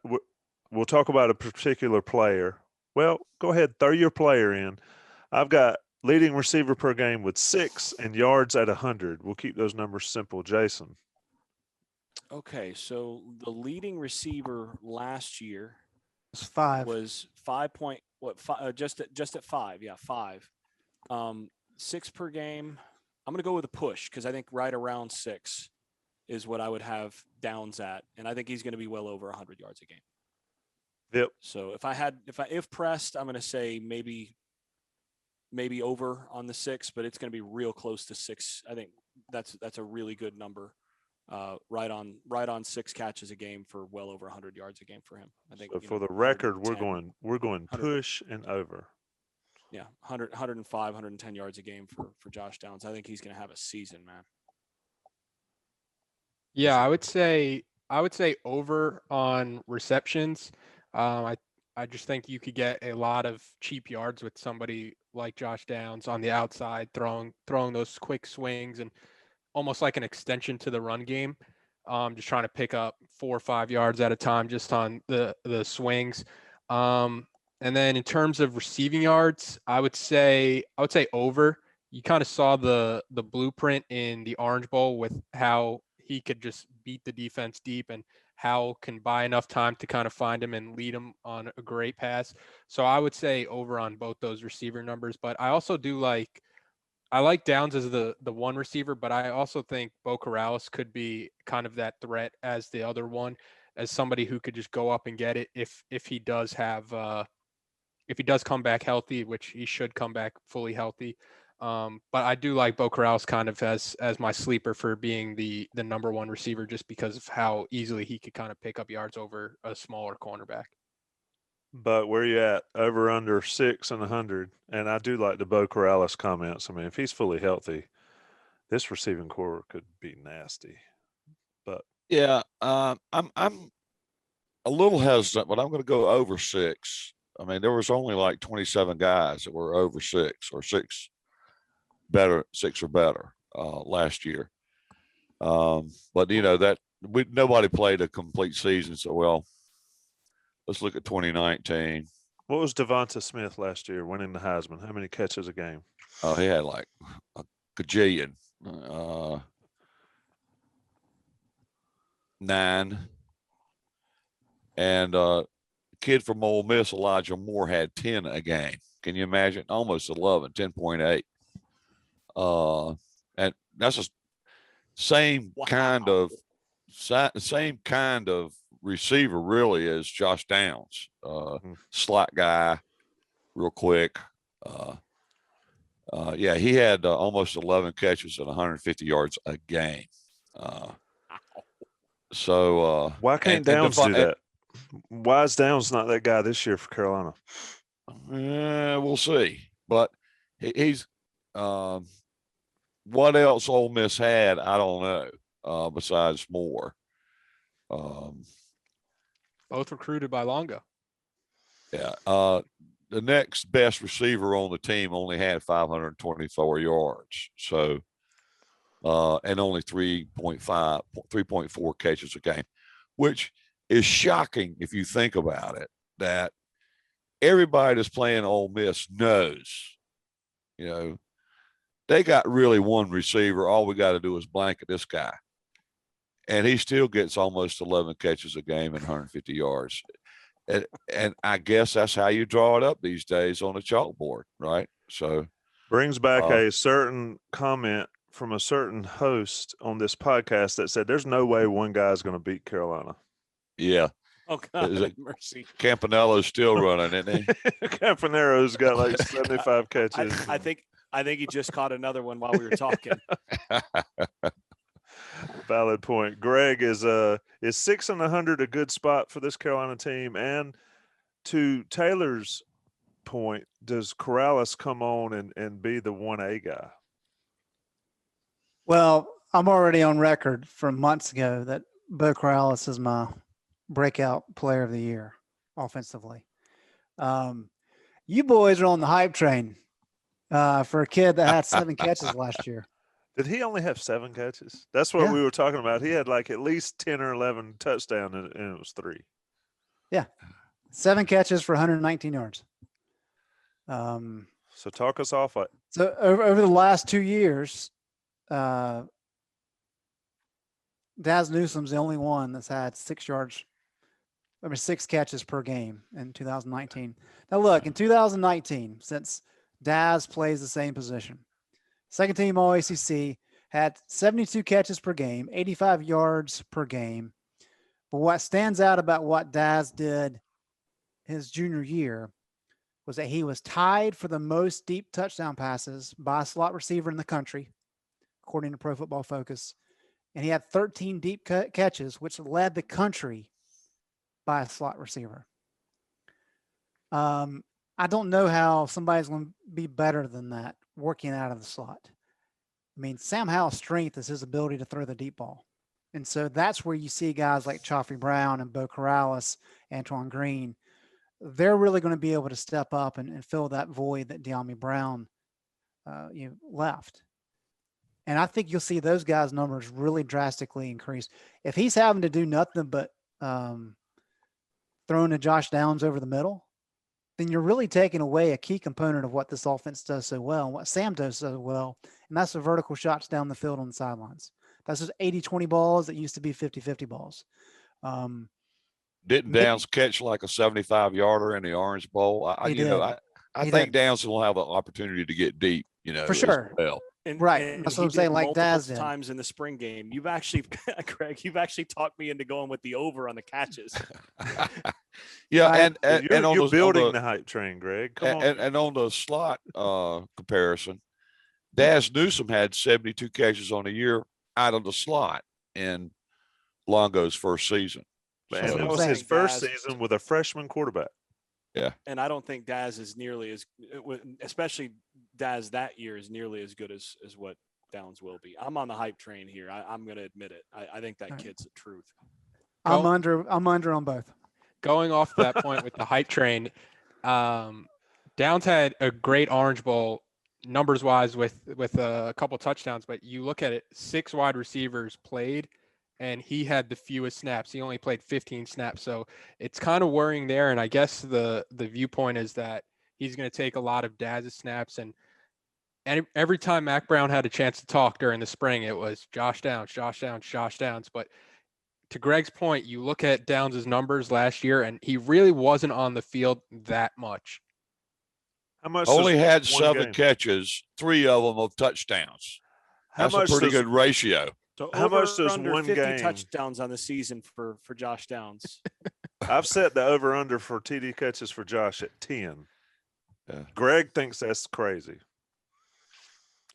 we'll talk about a particular player. Well, go ahead, throw your player in. I've got leading receiver per game with 6 and yards at 100. We'll keep those numbers simple. Jason. Okay, so the leading receiver last year It's 5. was 5 just at 5. Yeah, 5. 6 per game. I'm going to go with a push because I think right around 6 is what I would have Downs at, and I think he's going to be well over 100 yards a game. Yep. So if pressed, I'm going to say maybe over on the 6, but it's going to be real close to 6. I think that's a really good number. Right on 6 catches a game for well over 100 yards a game for him. I think. So for the record, we're going 100. push and over. Yeah, 105, 110 yards a game for Josh Downs. I think he's going to have a season, man. Yeah, I would say over on receptions. I just think you could get a lot of cheap yards with somebody like Josh Downs on the outside throwing those quick swings and almost like an extension to the run game. Just trying to pick up 4 or 5 yards at a time just on the swings. And then in terms of receiving yards, I would say over. You kind of saw the blueprint in the Orange Bowl with how he could just beat the defense deep and how can buy enough time to kind of find him and lead him on a great pass. So I would say over on both those receiver numbers, but I also I like Downs as the one receiver, but I also think Bo Corrales could be kind of that threat as the other one, as somebody who could just go up and get it if he does come back healthy, which he should come back fully healthy. But I do like Bo Corrales kind of as my sleeper for being the number one receiver, just because of how easily he could kind of pick up yards over a smaller cornerback. But where you at? Over under 6 and 100. And I do like the Bo Corrales comments. I mean, if he's fully healthy, this receiving core could be nasty. But yeah, I'm a little hesitant, but I'm going to go over 6. I mean, there was only like 27 guys that were over 6 or 6 or better last year. But nobody played a complete season. So, well, let's look at 2019. what was Devonta Smith last year winning the Heisman? How many catches a game? Oh, he had like a gajillion. 9. And kid from Ole Miss, Elijah Moore, had 10 a game. Can you imagine? Almost 11, 10.8. And that's the same kind of receiver, really, as Josh Downs. Slot guy, real quick. Yeah, he had almost 11 catches and 150 yards a game. So why can't Downs do that? Why is Downs not that guy this year for Carolina? We'll see. But he's what else Ole Miss had, I don't know. besides Moore. Both recruited by Longo. Yeah. The next best receiver on the team only had 524 yards. So, and only 3.4 catches a game, which is shocking if you think about it, that everybody that's playing Ole Miss knows, they got really one receiver. All we got to do is blanket this guy. And he still gets almost 11 catches a game and 150 yards. And I guess that's how you draw it up these days on a chalkboard, right? So brings back a certain comment from a certain host on this podcast that said there's no way one guy's going to beat Carolina. Yeah. Oh, God, mercy. Campanella's still running, isn't he? Campanero's got like 75 catches. I think he just caught another one while we were talking. Valid point. Greg, is 6 and 100 a good spot for this Carolina team? And to Taylor's point, does Corrales come on and be the 1A guy? Well, I'm already on record from months ago that Bo Corrales is my breakout player of the year offensively. You boys are on the hype train for a kid that had 7 catches last year. Did he only have 7 catches? That's what we were talking about. He had like at least 10 or 11 touchdowns, and it was 3. Yeah. 7 catches for 119 yards. So talk us off. So over the last 2 years, Daz Newsome's the only one that's had 6 catches per game in 2019. Now look, in 2019, since Daz plays the same position, second team All ACC, had 72 catches per game, 85 yards per game. But what stands out about what Daz did his junior year was that he was tied for the most deep touchdown passes by a slot receiver in the country, according to Pro Football Focus. And he had 13 deep catches, which led the country by a slot receiver. I don't know how somebody's going to be better than that working out of the slot. I mean, Sam Howell's strength is his ability to throw the deep ball. And so that's where you see guys like Chaffee Brown and Bo Corrales, Antoine Green. They're really going to be able to step up and fill that void that De'Ami Brown left. And I think you'll see those guys' numbers really drastically increase. If he's having to do nothing but throwing to Josh Downs over the middle, then you're really taking away a key component of what this offense does so well and what Sam does so well, and that's the vertical shots down the field on the sidelines. That's just 80-20 balls that used to be 50-50 balls. Didn't Downs catch like a 75-yarder in the Orange Bowl? I think Downs will have an opportunity to get deep, for sure. Well. And that's what I'm saying. Like Daz did times in the spring game, you've actually, Greg, talked me into going with the over on the catches. Yeah, and you're building the hype train, Greg. Come on. And on the slot comparison, Daz Newsome had 72 catches on the year out of the slot in Longo's first season. And that was his first season with a freshman quarterback. Yeah. And I don't think Daz is nearly as, especially Daz that year, is nearly as good as what Downs will be. I'm on the hype train here. I'm going to admit it. I think that kid's the truth. I'm under on both. Going off that point with the hype train, Downs had a great Orange Bowl numbers wise with a couple touchdowns, but you look at it, 6 wide receivers played, and he had the fewest snaps. He only played 15 snaps. So it's kind of worrying there. And I guess the viewpoint is that he's going to take a lot of Daz's snaps. And every time Mack Brown had a chance to talk during the spring, it was Josh Downs. But to Greg's point, you look at Downs' numbers last year, and he really wasn't on the field that much. How much? Only had 7 catches, 3 of them of touchdowns. That's a pretty good ratio. So how much does under one 50 game touchdowns on the season for Josh Downs? I've set the over under for TD catches for Josh at 10. Yeah. Greg thinks that's crazy.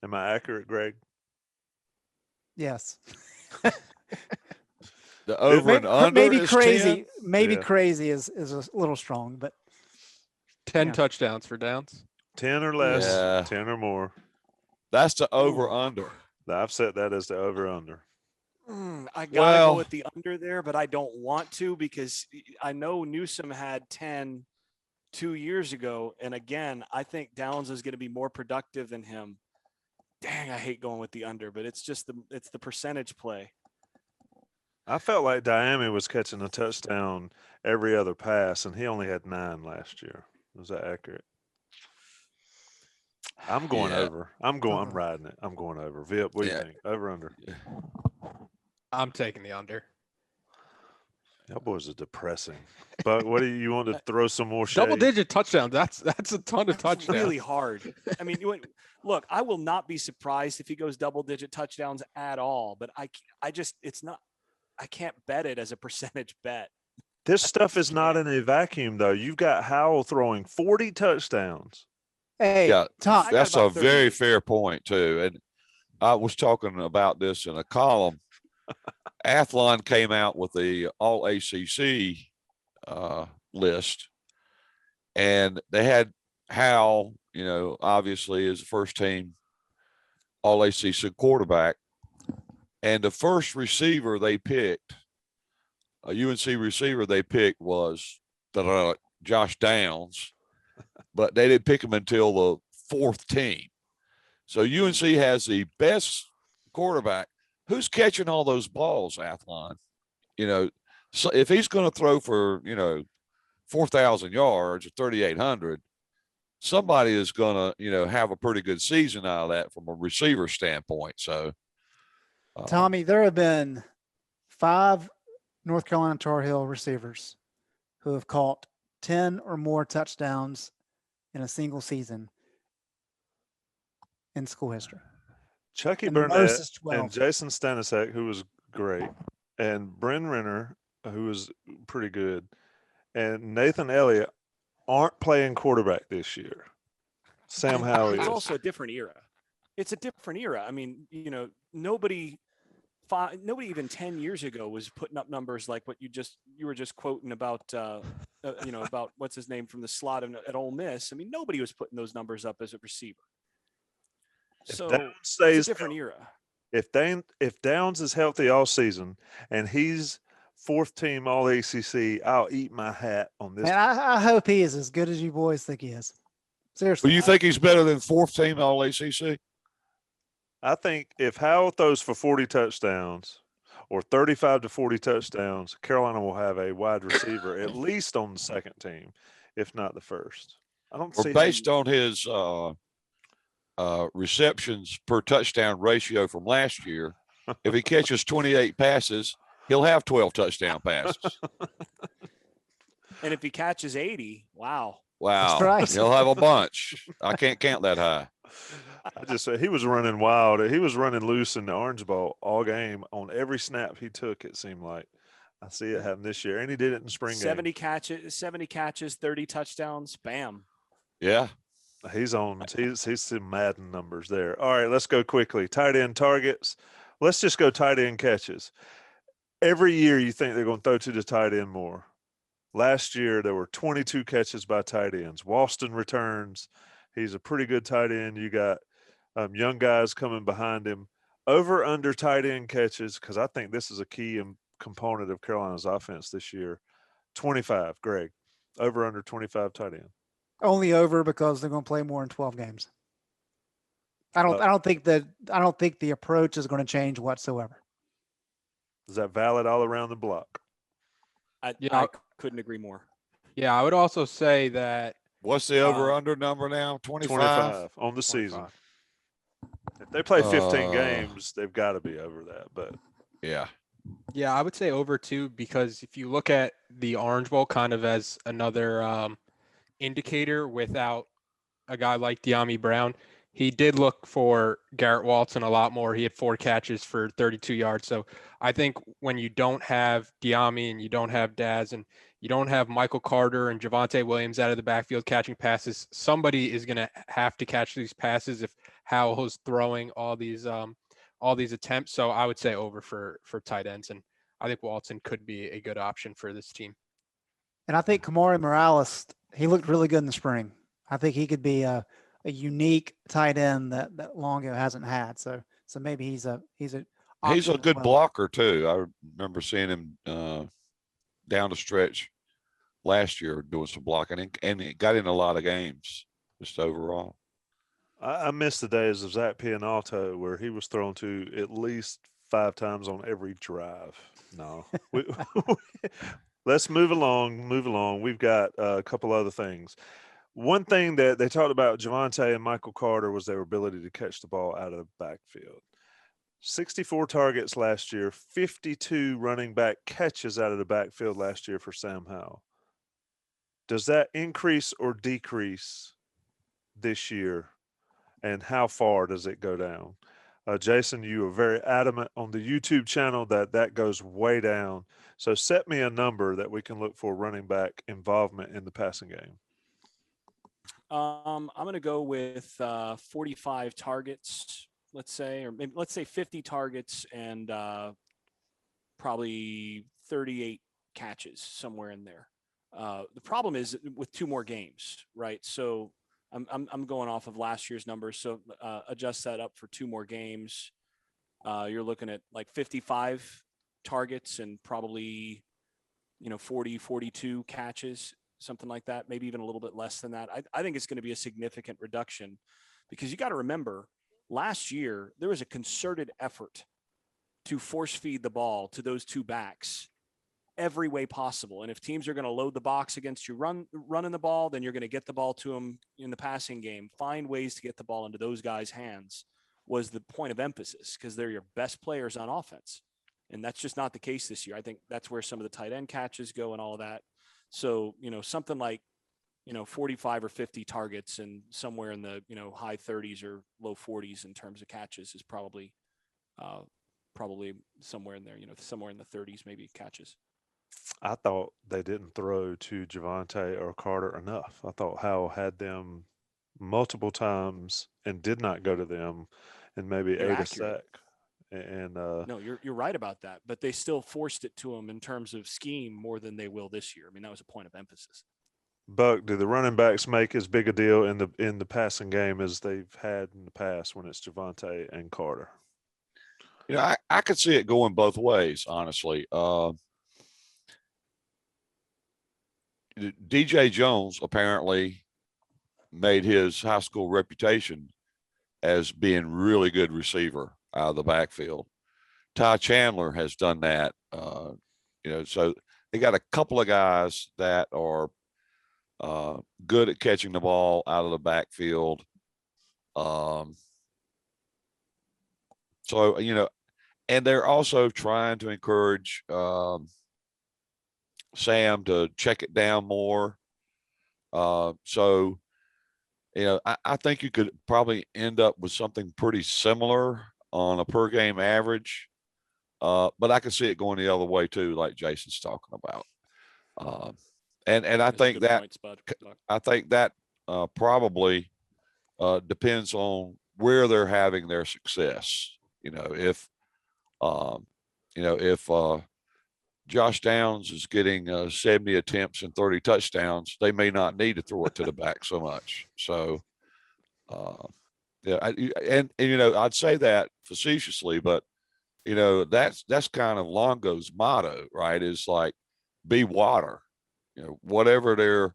Am I accurate, Greg? Yes. The over and under maybe is crazy. 10? Maybe crazy is a little strong, but 10 touchdowns for Downs. 10 or less. Yeah. 10 or more. That's the over under. I've set that as the over under. I gotta go with the under there, but I don't want to because I know Newsome had 10 2 years ago, and again, I think Downs is going to be more productive than him. Dang, I hate going with the under, but it's the percentage play. I felt like Diami was catching a touchdown every other pass, and he only had 9 last year. Was that accurate? I'm going over. I'm riding it. I'm going over. Vip, what do you think? Over, under? I'm taking the under. Y'all boys are depressing. But what do you want to throw some more shade? Double-digit touchdowns. That's a ton of touchdowns. Really hard. I mean, look, I will not be surprised if he goes double-digit touchdowns at all. But I can't bet it as a percentage bet. This stuff is not in a vacuum, though. You've got Howell throwing 40 touchdowns. Hey, Tom, that's a very fair point too. And I was talking about this in a column. Athlon came out with the all ACC list, and they had Howell, obviously as the first team all ACC quarterback. And the first receiver they picked, a UNC receiver they picked was Josh Downs, but they didn't pick him until the 4th team. So UNC has the best quarterback. Who's catching all those balls, Athlon? So if he's going to throw for, 4,000 yards or 3,800, somebody is going to, have a pretty good season out of that from a receiver standpoint. So, Tommy, there have been 5 North Carolina Tar Heel receivers who have caught 10 or more touchdowns in a single season in school history. Chucky Burnett and Jason Stanisiak, who was great, and Bryn Renner, who was pretty good, and Nathan Elliott aren't playing quarterback this year. Sam Howell It's is. also a different era. It's a different era. I mean, nobody even 10 years ago was putting up numbers like what you were just quoting about, about what's his name from the slot at Ole Miss. I mean, nobody was putting those numbers up as a receiver. So it's a different era. If Downs is healthy all season and he's 4th team all ACC, I'll eat my hat on this. And I hope he is as good as you boys think he is. Seriously. Do you think he's better than 4th team all ACC? I think if Howell throws for 40 touchdowns or 35 to 40 touchdowns, Carolina will have a wide receiver at least on the 2nd team, if not the 1st. I don't see based on his receptions per touchdown ratio from last year. If he catches 28 passes, he'll have 12 touchdown passes. And if he catches 80, wow. That's right. He'll have a bunch. I can't count that high. I just said he was running wild. He was running loose in the Orange Bowl all game. On every snap he took, it seemed like. I see it happen this year, and he did it in spring 70 catches, 30 touchdowns, bam. Yeah. He's some Madden numbers there. All right, let's go quickly. Tight end targets. Let's just go tight end catches. Every year you think they're going to throw to the tight end more. Last year there were 22 catches by tight ends. Walston returns. He's a pretty good tight end. You got young guys coming behind him. Over under tight end catches, because I think this is a key component of Carolina's offense this year. 25, Greg. Over under 25 tight end. Only over because they're going to play more in 12 games. I don't think the approach is going to change whatsoever. Is that valid all around the block? I couldn't agree more. Yeah, I would also say that. What's the over-under number now? 25 on the season. If they play 15 games, they've got to be over that. But yeah, I would say over 2 because if you look at the Orange Bowl kind of as another indicator without a guy like De'Ami Brown, he did look for Garrett Walton a lot more. He had 4 catches for 32 yards. So I think when you don't have De'Ami and you don't have Daz and you don't have Michael Carter and Javonte Williams out of the backfield catching passes, somebody is going to have to catch these passes if Howell's throwing all these attempts. So I would say over for tight ends. And I think Walton could be a good option for this team. And I think Kamari Morales, he looked really good in the spring. I think he could be a unique tight end that Longo hasn't had. So maybe he's an He's a option as good well. blocker too. I remember seeing him down the stretch last year doing some blocking, and he got in a lot of games just overall. I miss the days of Zach Pianalto where he was thrown to at least 5 times on every drive. No, let's move along. Move along. We've got a couple other things. One thing that they talked about Javonte and Michael Carter was their ability to catch the ball out of the backfield. 64 targets last year, 52 running back catches out of the backfield last year for Sam Howell. Does that increase or decrease this year? And how far does it go down? Jason, you are very adamant on the YouTube channel that goes way down. So set me a number that we can look for running back involvement in the passing game. I'm going to go with 45 targets, let's say, or maybe let's say 50 targets and probably 38 catches, somewhere in there. The problem is with 2 more games, right? So I'm going off of last year's numbers. So adjust that up for 2 more games. You're looking at like 55 targets and probably, 40, 42 catches, something like that, maybe even a little bit less than that. I think it's going to be a significant reduction because you got to remember last year, there was a concerted effort to force feed the ball to those 2 backs every way possible. And if teams are going to load the box against you running the ball, then you're going to get the ball to them in the passing game. Find ways to get the ball into those guys' hands was the point of emphasis because they're your best players on offense. And that's just not the case this year. I think that's where some of the tight end catches go and all of that. So, something like, 45 or 50 targets and somewhere in the, high 30s or low 40s in terms of catches is probably somewhere in there, somewhere in the 30s, maybe catches. I thought they didn't throw to Javonte or Carter enough. I thought Howell had them multiple times and did not go to them and maybe You're ate accurate. a sack. And No, you're right about that, but they still forced it to them in terms of scheme more than they will this year. I mean, that was a point of emphasis. Buck, do the running backs make as big a deal in the passing game as they've had in the past when it's Javonte and Carter? I could see it going both ways, honestly. DJ Jones apparently made his high school reputation as being really good receiver out of the backfield. Ty Chandler has done that. So they got a couple of guys that are good at catching the ball out of the backfield. And they're also trying to encourage Sam to check it down more. I think you could probably end up with something pretty similar on a per game average. But I can see it going the other way too, like Jason's talking about. And I think that probably depends on where they're having their success. If Josh Downs is getting 70 attempts and 30 touchdowns, they may not need to throw it to the back so much. So, I'd say that facetiously, but that's kind of Longo's motto, right? Is like, be water. Whatever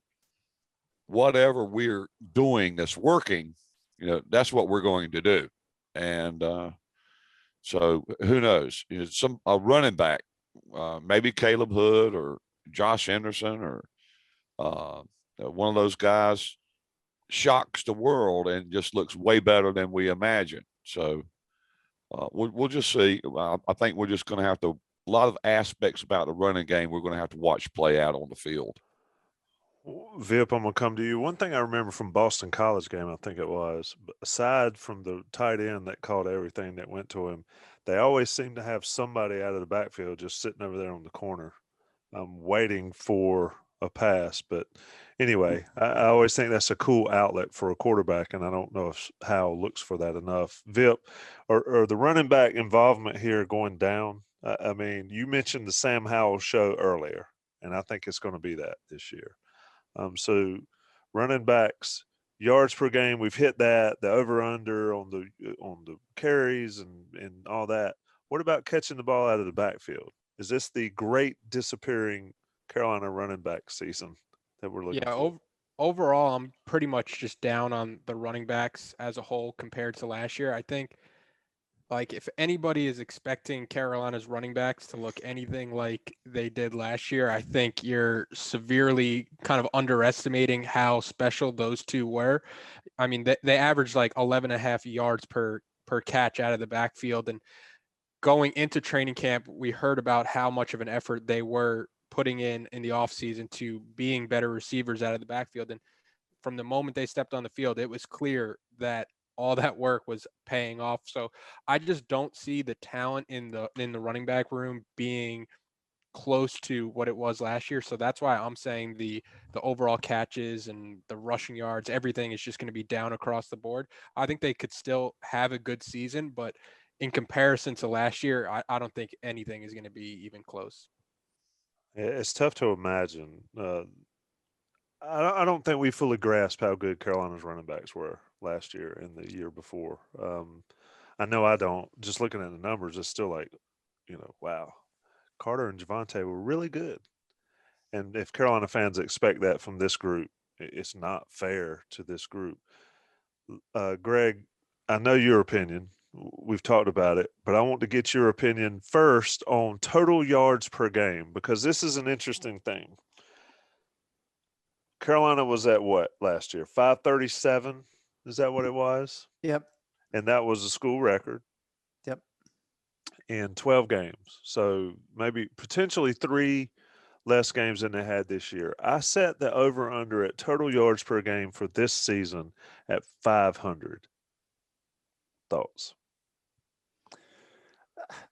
we're doing that's working, that's what we're going to do. And so who knows? A running back, maybe Caleb Hood or Josh Henderson or one of those guys shocks the world and just looks way better than we imagine. So we'll just see. I think we're just going to have to, a lot of aspects about the running game we're going to have to watch play out on the field. Vip, I'm going to come to you. One thing I remember from Boston College game, I think it was, aside from the tight end that caught everything that went to him, they always seem to have somebody out of the backfield just sitting over there on the corner waiting for a pass. But anyway, I always think that's a cool outlet for a quarterback, and I don't know if Howell looks for that enough. Vip, are the running back involvement here going down? I mean, you mentioned the Sam Howell show earlier, and I think it's going to be that this year. So running backs, yards per game, we've hit that, the over under on the carries and all that. What about catching the ball out of the backfield? Is this the great disappearing Carolina running back season that we're looking Yeah, for? overall, I'm pretty much just down on the running backs as a whole compared to last year. I think, like, if anybody is expecting Carolina's running backs to look anything like they did last year, I think you're severely kind of underestimating how special those two were. I mean, they averaged like 11 and a half yards per catch out of the backfield. And going into training camp, we heard about how much of an effort they were putting in the offseason to being better receivers out of the backfield. And from the moment they stepped on the field, it was clear that all that work was paying off. So I just don't see the talent in the running back room being close to what it was last year. So that's why I'm saying the overall catches and the rushing yards, everything is just going to be down across the board. I think they could still have a good season, but in comparison to last year, I don't think anything is going to be even close. It's tough to imagine. I don't think we fully grasp how good Carolina's running backs were last year and the year before. I know I don't. Just looking at the numbers, it's still like, wow, Carter and Javante were really good. And if Carolina fans expect that from this group, it's not fair to this group. Greg, I know your opinion. We've talked about it, but I want to get your opinion first on total yards per game because this is an interesting thing. Carolina was at what last year? 537? Is that what it was? Yep. And that was a school record. Yep. In 12 games. So maybe potentially 3 less games than they had this year. I set the over under at total yards per game for this season at 500. Thoughts?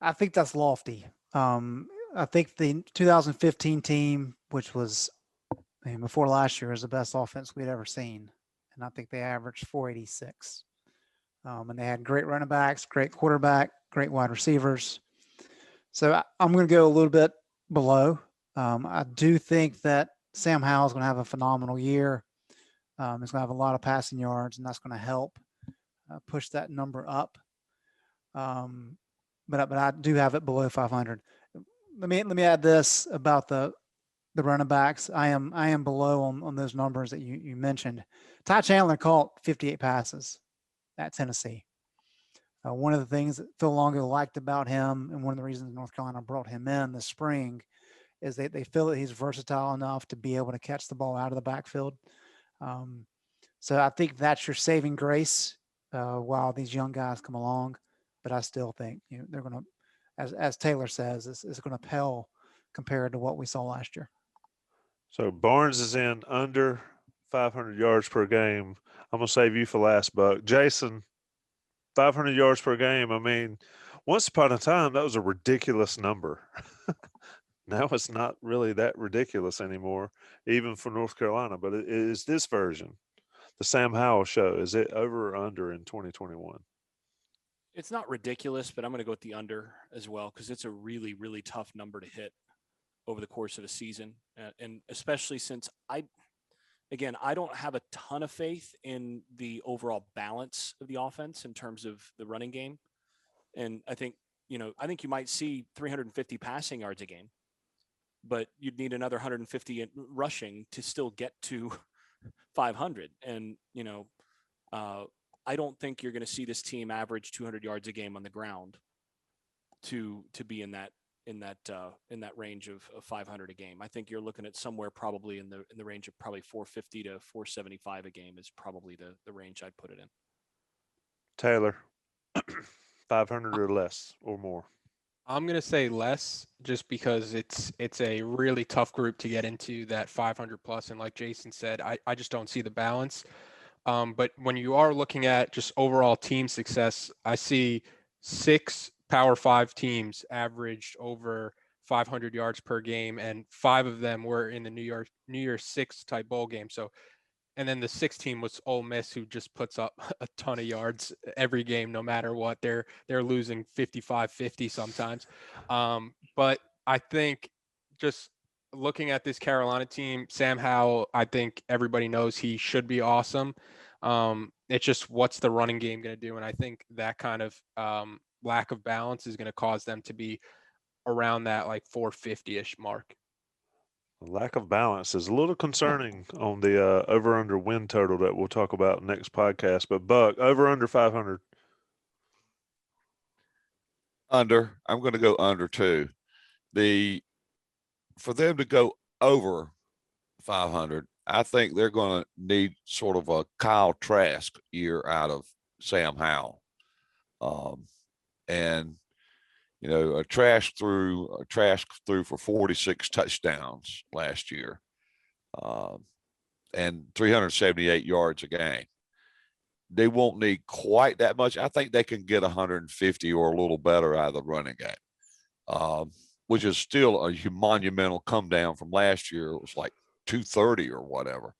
I think that's lofty. I think the 2015 team, which was before last year, is the best offense we'd ever seen. And I think they averaged 486. And they had great running backs, great quarterback, great wide receivers. So I'm going to go a little bit below. I do think that Sam Howell's going to have a phenomenal year. He's going to have a lot of passing yards, and that's going to help push that number up. But I do have it below 500. Let me add this about the running backs. I am below on those numbers that you mentioned. Ty Chandler caught 58 passes at Tennessee. One of the things that Phil Longo liked about him, and one of the reasons North Carolina brought him in this spring, is they feel that he's versatile enough to be able to catch the ball out of the backfield. So I think that's your saving grace while these young guys come along. But I still think they're going to, as Taylor says, it's going to pale compared to what we saw last year. So Barnes is in under 500 yards per game. I'm going to save you for last, Buck. Jason, 500 yards per game. I mean, once upon a time, that was a ridiculous number. Now it's not really that ridiculous anymore, even for North Carolina. But it is this version, the Sam Howell show. Is it over or under in 2021? It's not ridiculous, but I'm going to go with the under as well because it's a really, really tough number to hit over the course of a season. And especially since I don't have a ton of faith in the overall balance of the offense in terms of the running game. And I think you might see 350 passing yards a game, but you'd need another 150 rushing to still get to 500. And, I don't think you're going to see this team average 200 yards a game on the ground to be in that range of 500 a game. I think you're looking at somewhere probably in the range of probably 450 to 475 a game is probably the range I'd put it in. Taylor, 500 or less or more? I'm going to say less just because it's a really tough group to get into that 500 plus. And like Jason said, I just don't see the balance. But when you are looking at just overall team success, I see 6 Power 5 teams averaged over 500 yards per game, and 5 of them were in the New Year's 6 type bowl game. So, and then the 6th team was Ole Miss, who just puts up a ton of yards every game, no matter what. They're losing 55-50 sometimes. But I think just looking at this Carolina team, Sam Howell, I think everybody knows he should be awesome. It's just what's the running game going to do? And I think that kind of lack of balance is going to cause them to be around that like 450-ish mark. The lack of balance is a little concerning on the over-under win total that we'll talk about next podcast. But Buck, over-under 500. Under. I'm going to go under too. For them to go over 500, I think they're going to need sort of a Kyle Trask year out of Sam Howell. And you know, Trask threw for 46 touchdowns last year, and 378 yards a game. They won't need quite that much. I think they can get 150 or a little better out of the running game, which is still a monumental come down from last year. It was like 230 or whatever.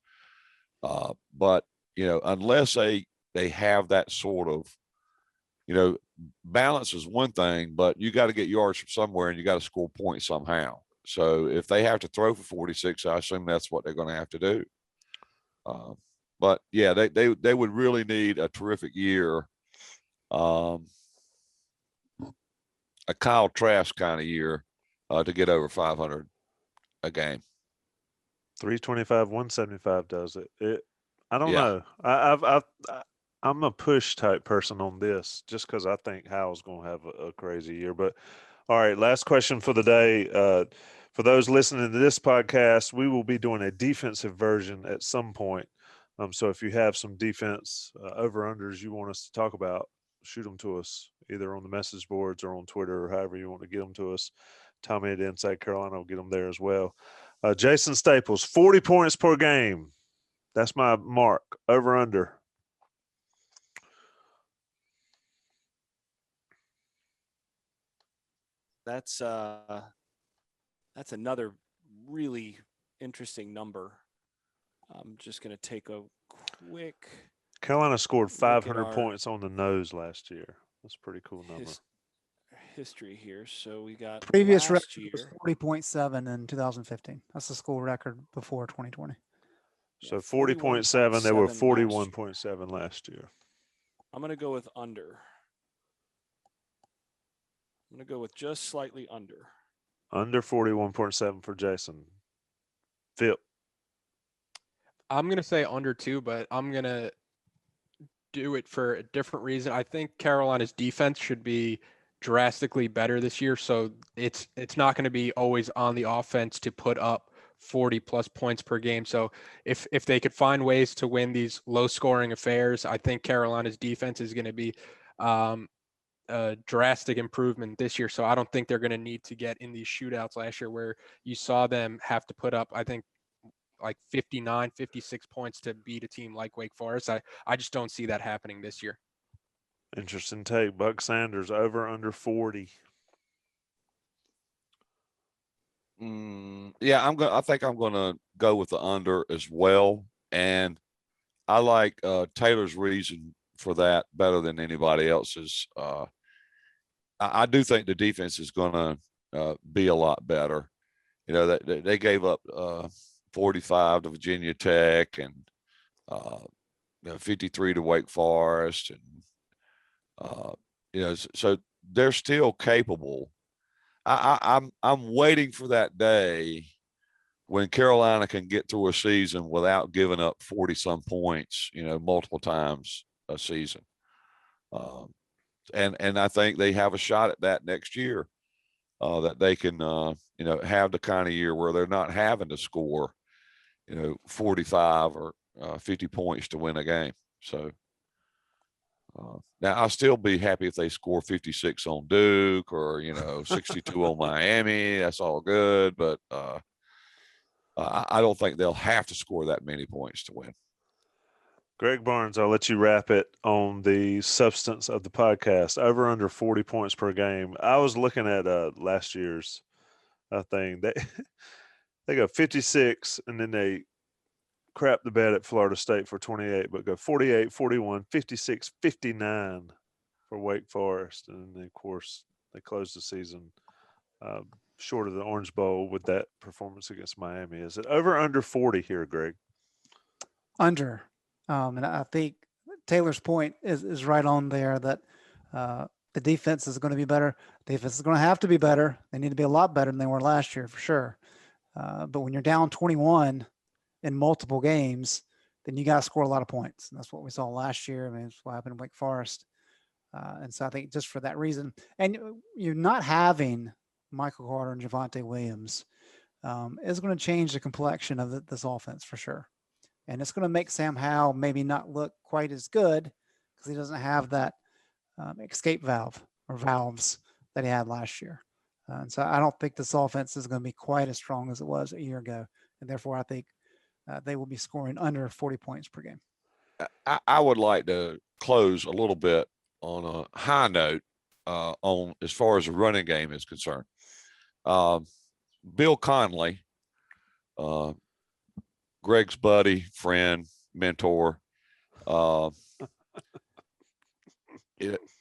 But you know, unless they have that sort of, you know, balance is one thing, but you got to get yards from somewhere and you got to score points somehow. So if they have to throw for 46, I assume that's what they're going to have to do. But yeah, they would really need a terrific year, a Kyle Trask kind of year, to get over 500 a game. 325, 175 does it. I don't Yeah. know. I'm a push type person on this just because I think Howell's going to have a crazy year. But all right, last question for the day. For those listening to this podcast, we will be doing a defensive version at some point. So if you have some defense over-unders you want us to talk about, shoot them to us either on the message boards or on Twitter or however you want to get them to us. Tommy at Inside Carolina will get them there as well. Jason Staples, 40 points per game. That's my mark. Over-under. That's another really interesting number. I'm just going to take a quick Carolina scored look at 500 our points on the nose last year. That's a pretty cool number. history here. So we got Previous last record was year 40.7 in 2015. That's the school record before 2020. So 40.7, they were 41.7 41.7 last year. I'm going to go with under. I'm going to go with just slightly under. Under 41.7 for Jason. Phil. I'm going to say under 2, but I'm going to do it for a different reason. I think Carolina's defense should be drastically better this year. So it's not going to be always on the offense to put up 40 plus points per game. So if they could find ways to win these low scoring affairs, I think Carolina's defense is going to be a drastic improvement this year. So I don't think they're going to need to get in these shootouts last year where you saw them have to put up, I think, like 59, 56 points to beat a team like Wake Forest. I just don't see that happening this year. Interesting take. Buck Sanders, over under 40. Yeah, I think I'm going to go with the under as well. And I like Taylor's reason for that better than anybody else's. I do think the defense is going to be a lot better. You know, they gave up 45 to Virginia Tech and 53 to Wake Forest, and you know, so they're still capable. I'm waiting for that day when Carolina can get through a season without giving up 40 some points, you know, multiple times a season. And I think they have a shot at that next year, that they can, you know, have the kind of year where they're not having to score, you know, 45 or 50 points to win a game. So now I'll still be happy if they score 56 on Duke or, you know, 62 on Miami. That's all good. But I don't think they'll have to score that many points to win. Greg Barnes, I'll let you wrap it on the substance of the podcast. Over under 40 points per game. I was looking at last year's thing. They go 56 and then they crap the bed at Florida State for 28, but go 48, 41, 56, 59 for Wake Forest. And then, of course, they closed the season short of the Orange Bowl with that performance against Miami. Is it over under 40 here, Greg? Under. And I think Taylor's point is right on there that the defense is going to be better. The defense is going to have to be better. They need to be a lot better than they were last year for sure. But when you're down 21 in multiple games, then you got to score a lot of points. And that's what we saw last year. I mean, it's what happened in Wake Forest. And so I think just for that reason, and you're not having Michael Carter and Javonte Williams is going to change the complexion of this offense for sure. And it's going to make Sam Howell maybe not look quite as good because he doesn't have that escape valve or valves that he had last year. And so I don't think this offense is going to be quite as strong as it was a year ago. And therefore, I think they will be scoring under 40 points per game. I would like to close a little bit on a high note on as far as the running game is concerned. Bill Conley, Greg's buddy, friend, mentor,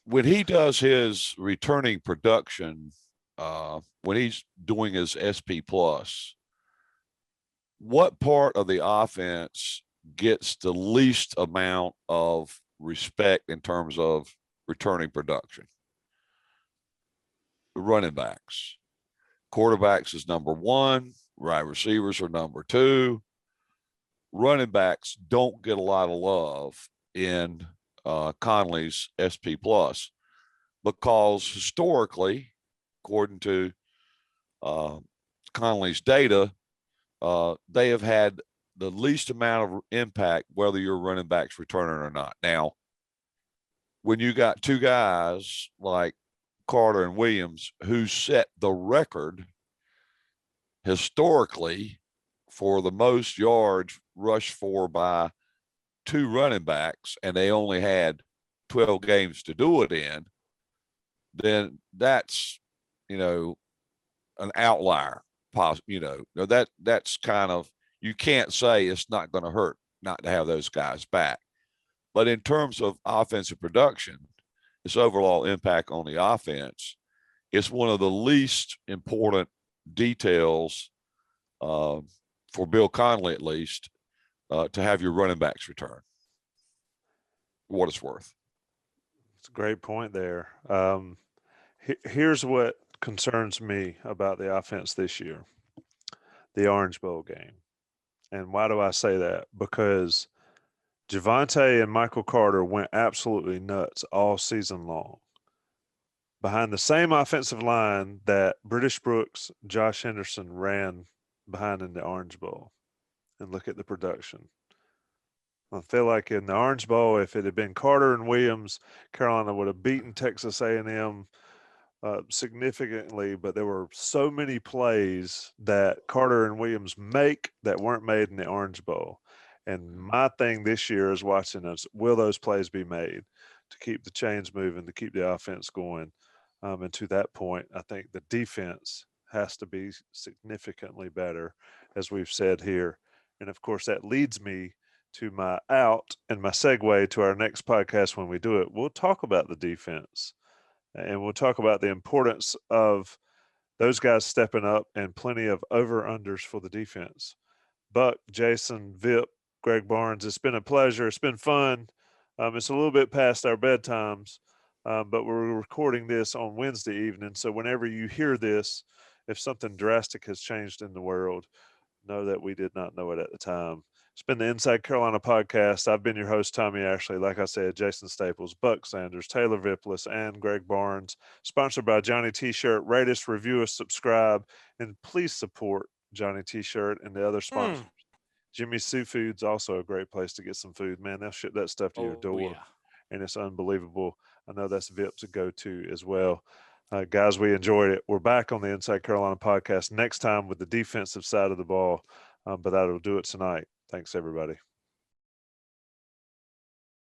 when he does his returning production, when he's doing his SP plus, what part of the offense gets the least amount of respect in terms of returning production? The running backs. Quarterbacks is number one. Wide receivers are number two. Running backs don't get a lot of love in Conley's SP plus because historically, according to Conley's data, they have had the least amount of impact, whether your running back's returning or not. Now, when you got two guys like Carter and Williams who set the record historically for the most yards rushed for by two running backs, and they only had 12 games to do it in, then that's, an outlier. That's kind of, you can't say it's not going to hurt not to have those guys back. But in terms of offensive production, its overall impact on the offense, it's one of the least important details for Bill Conley, at least, to have your running backs return. For what it's worth. It's a great point there. Here's what concerns me about the offense this year: the Orange Bowl game. And why do I say that? Because Javonte and Michael Carter went absolutely nuts all season long behind the same offensive line that British Brooks, Josh Henderson ran behind in the Orange Bowl. And look at the production. I feel like in the Orange Bowl, if it had been Carter and Williams, Carolina would have beaten Texas A&M significantly, but there were so many plays that Carter and Williams make that weren't made in the Orange Bowl. And my thing this year is watching us, will those plays be made to keep the chains moving, to keep the offense going? And to that point, I think the defense has to be significantly better, as we've said here. And of course, that leads me to my out and my segue to our next podcast. When we do it, we'll talk about the defense, and we'll talk about the importance of those guys stepping up and plenty of over-unders for the defense. Buck, Jason, Vip, Greg Barnes, it's been a pleasure. It's been fun. It's a little bit past our bedtimes, but we're recording this on Wednesday evening. So whenever you hear this, if something drastic has changed in the world, know that we did not know it at the time. It's been the Inside Carolina podcast. I've been your host, Tommy Ashley. Like I said, Jason Staples, Buck Sanders, Taylor Vippolis, and Greg Barnes. Sponsored by Johnny T-Shirt. Rate us, review us, subscribe, and please support Johnny T-Shirt and the other sponsors. Jimmy's Seafood's also a great place to get some food. Man, they'll ship that stuff to your door, and it's unbelievable. I know that's Vip's a go-to as well. Guys, we enjoyed it. We're back on the Inside Carolina podcast next time with the defensive side of the ball, but that'll do it tonight. Thanks, everybody.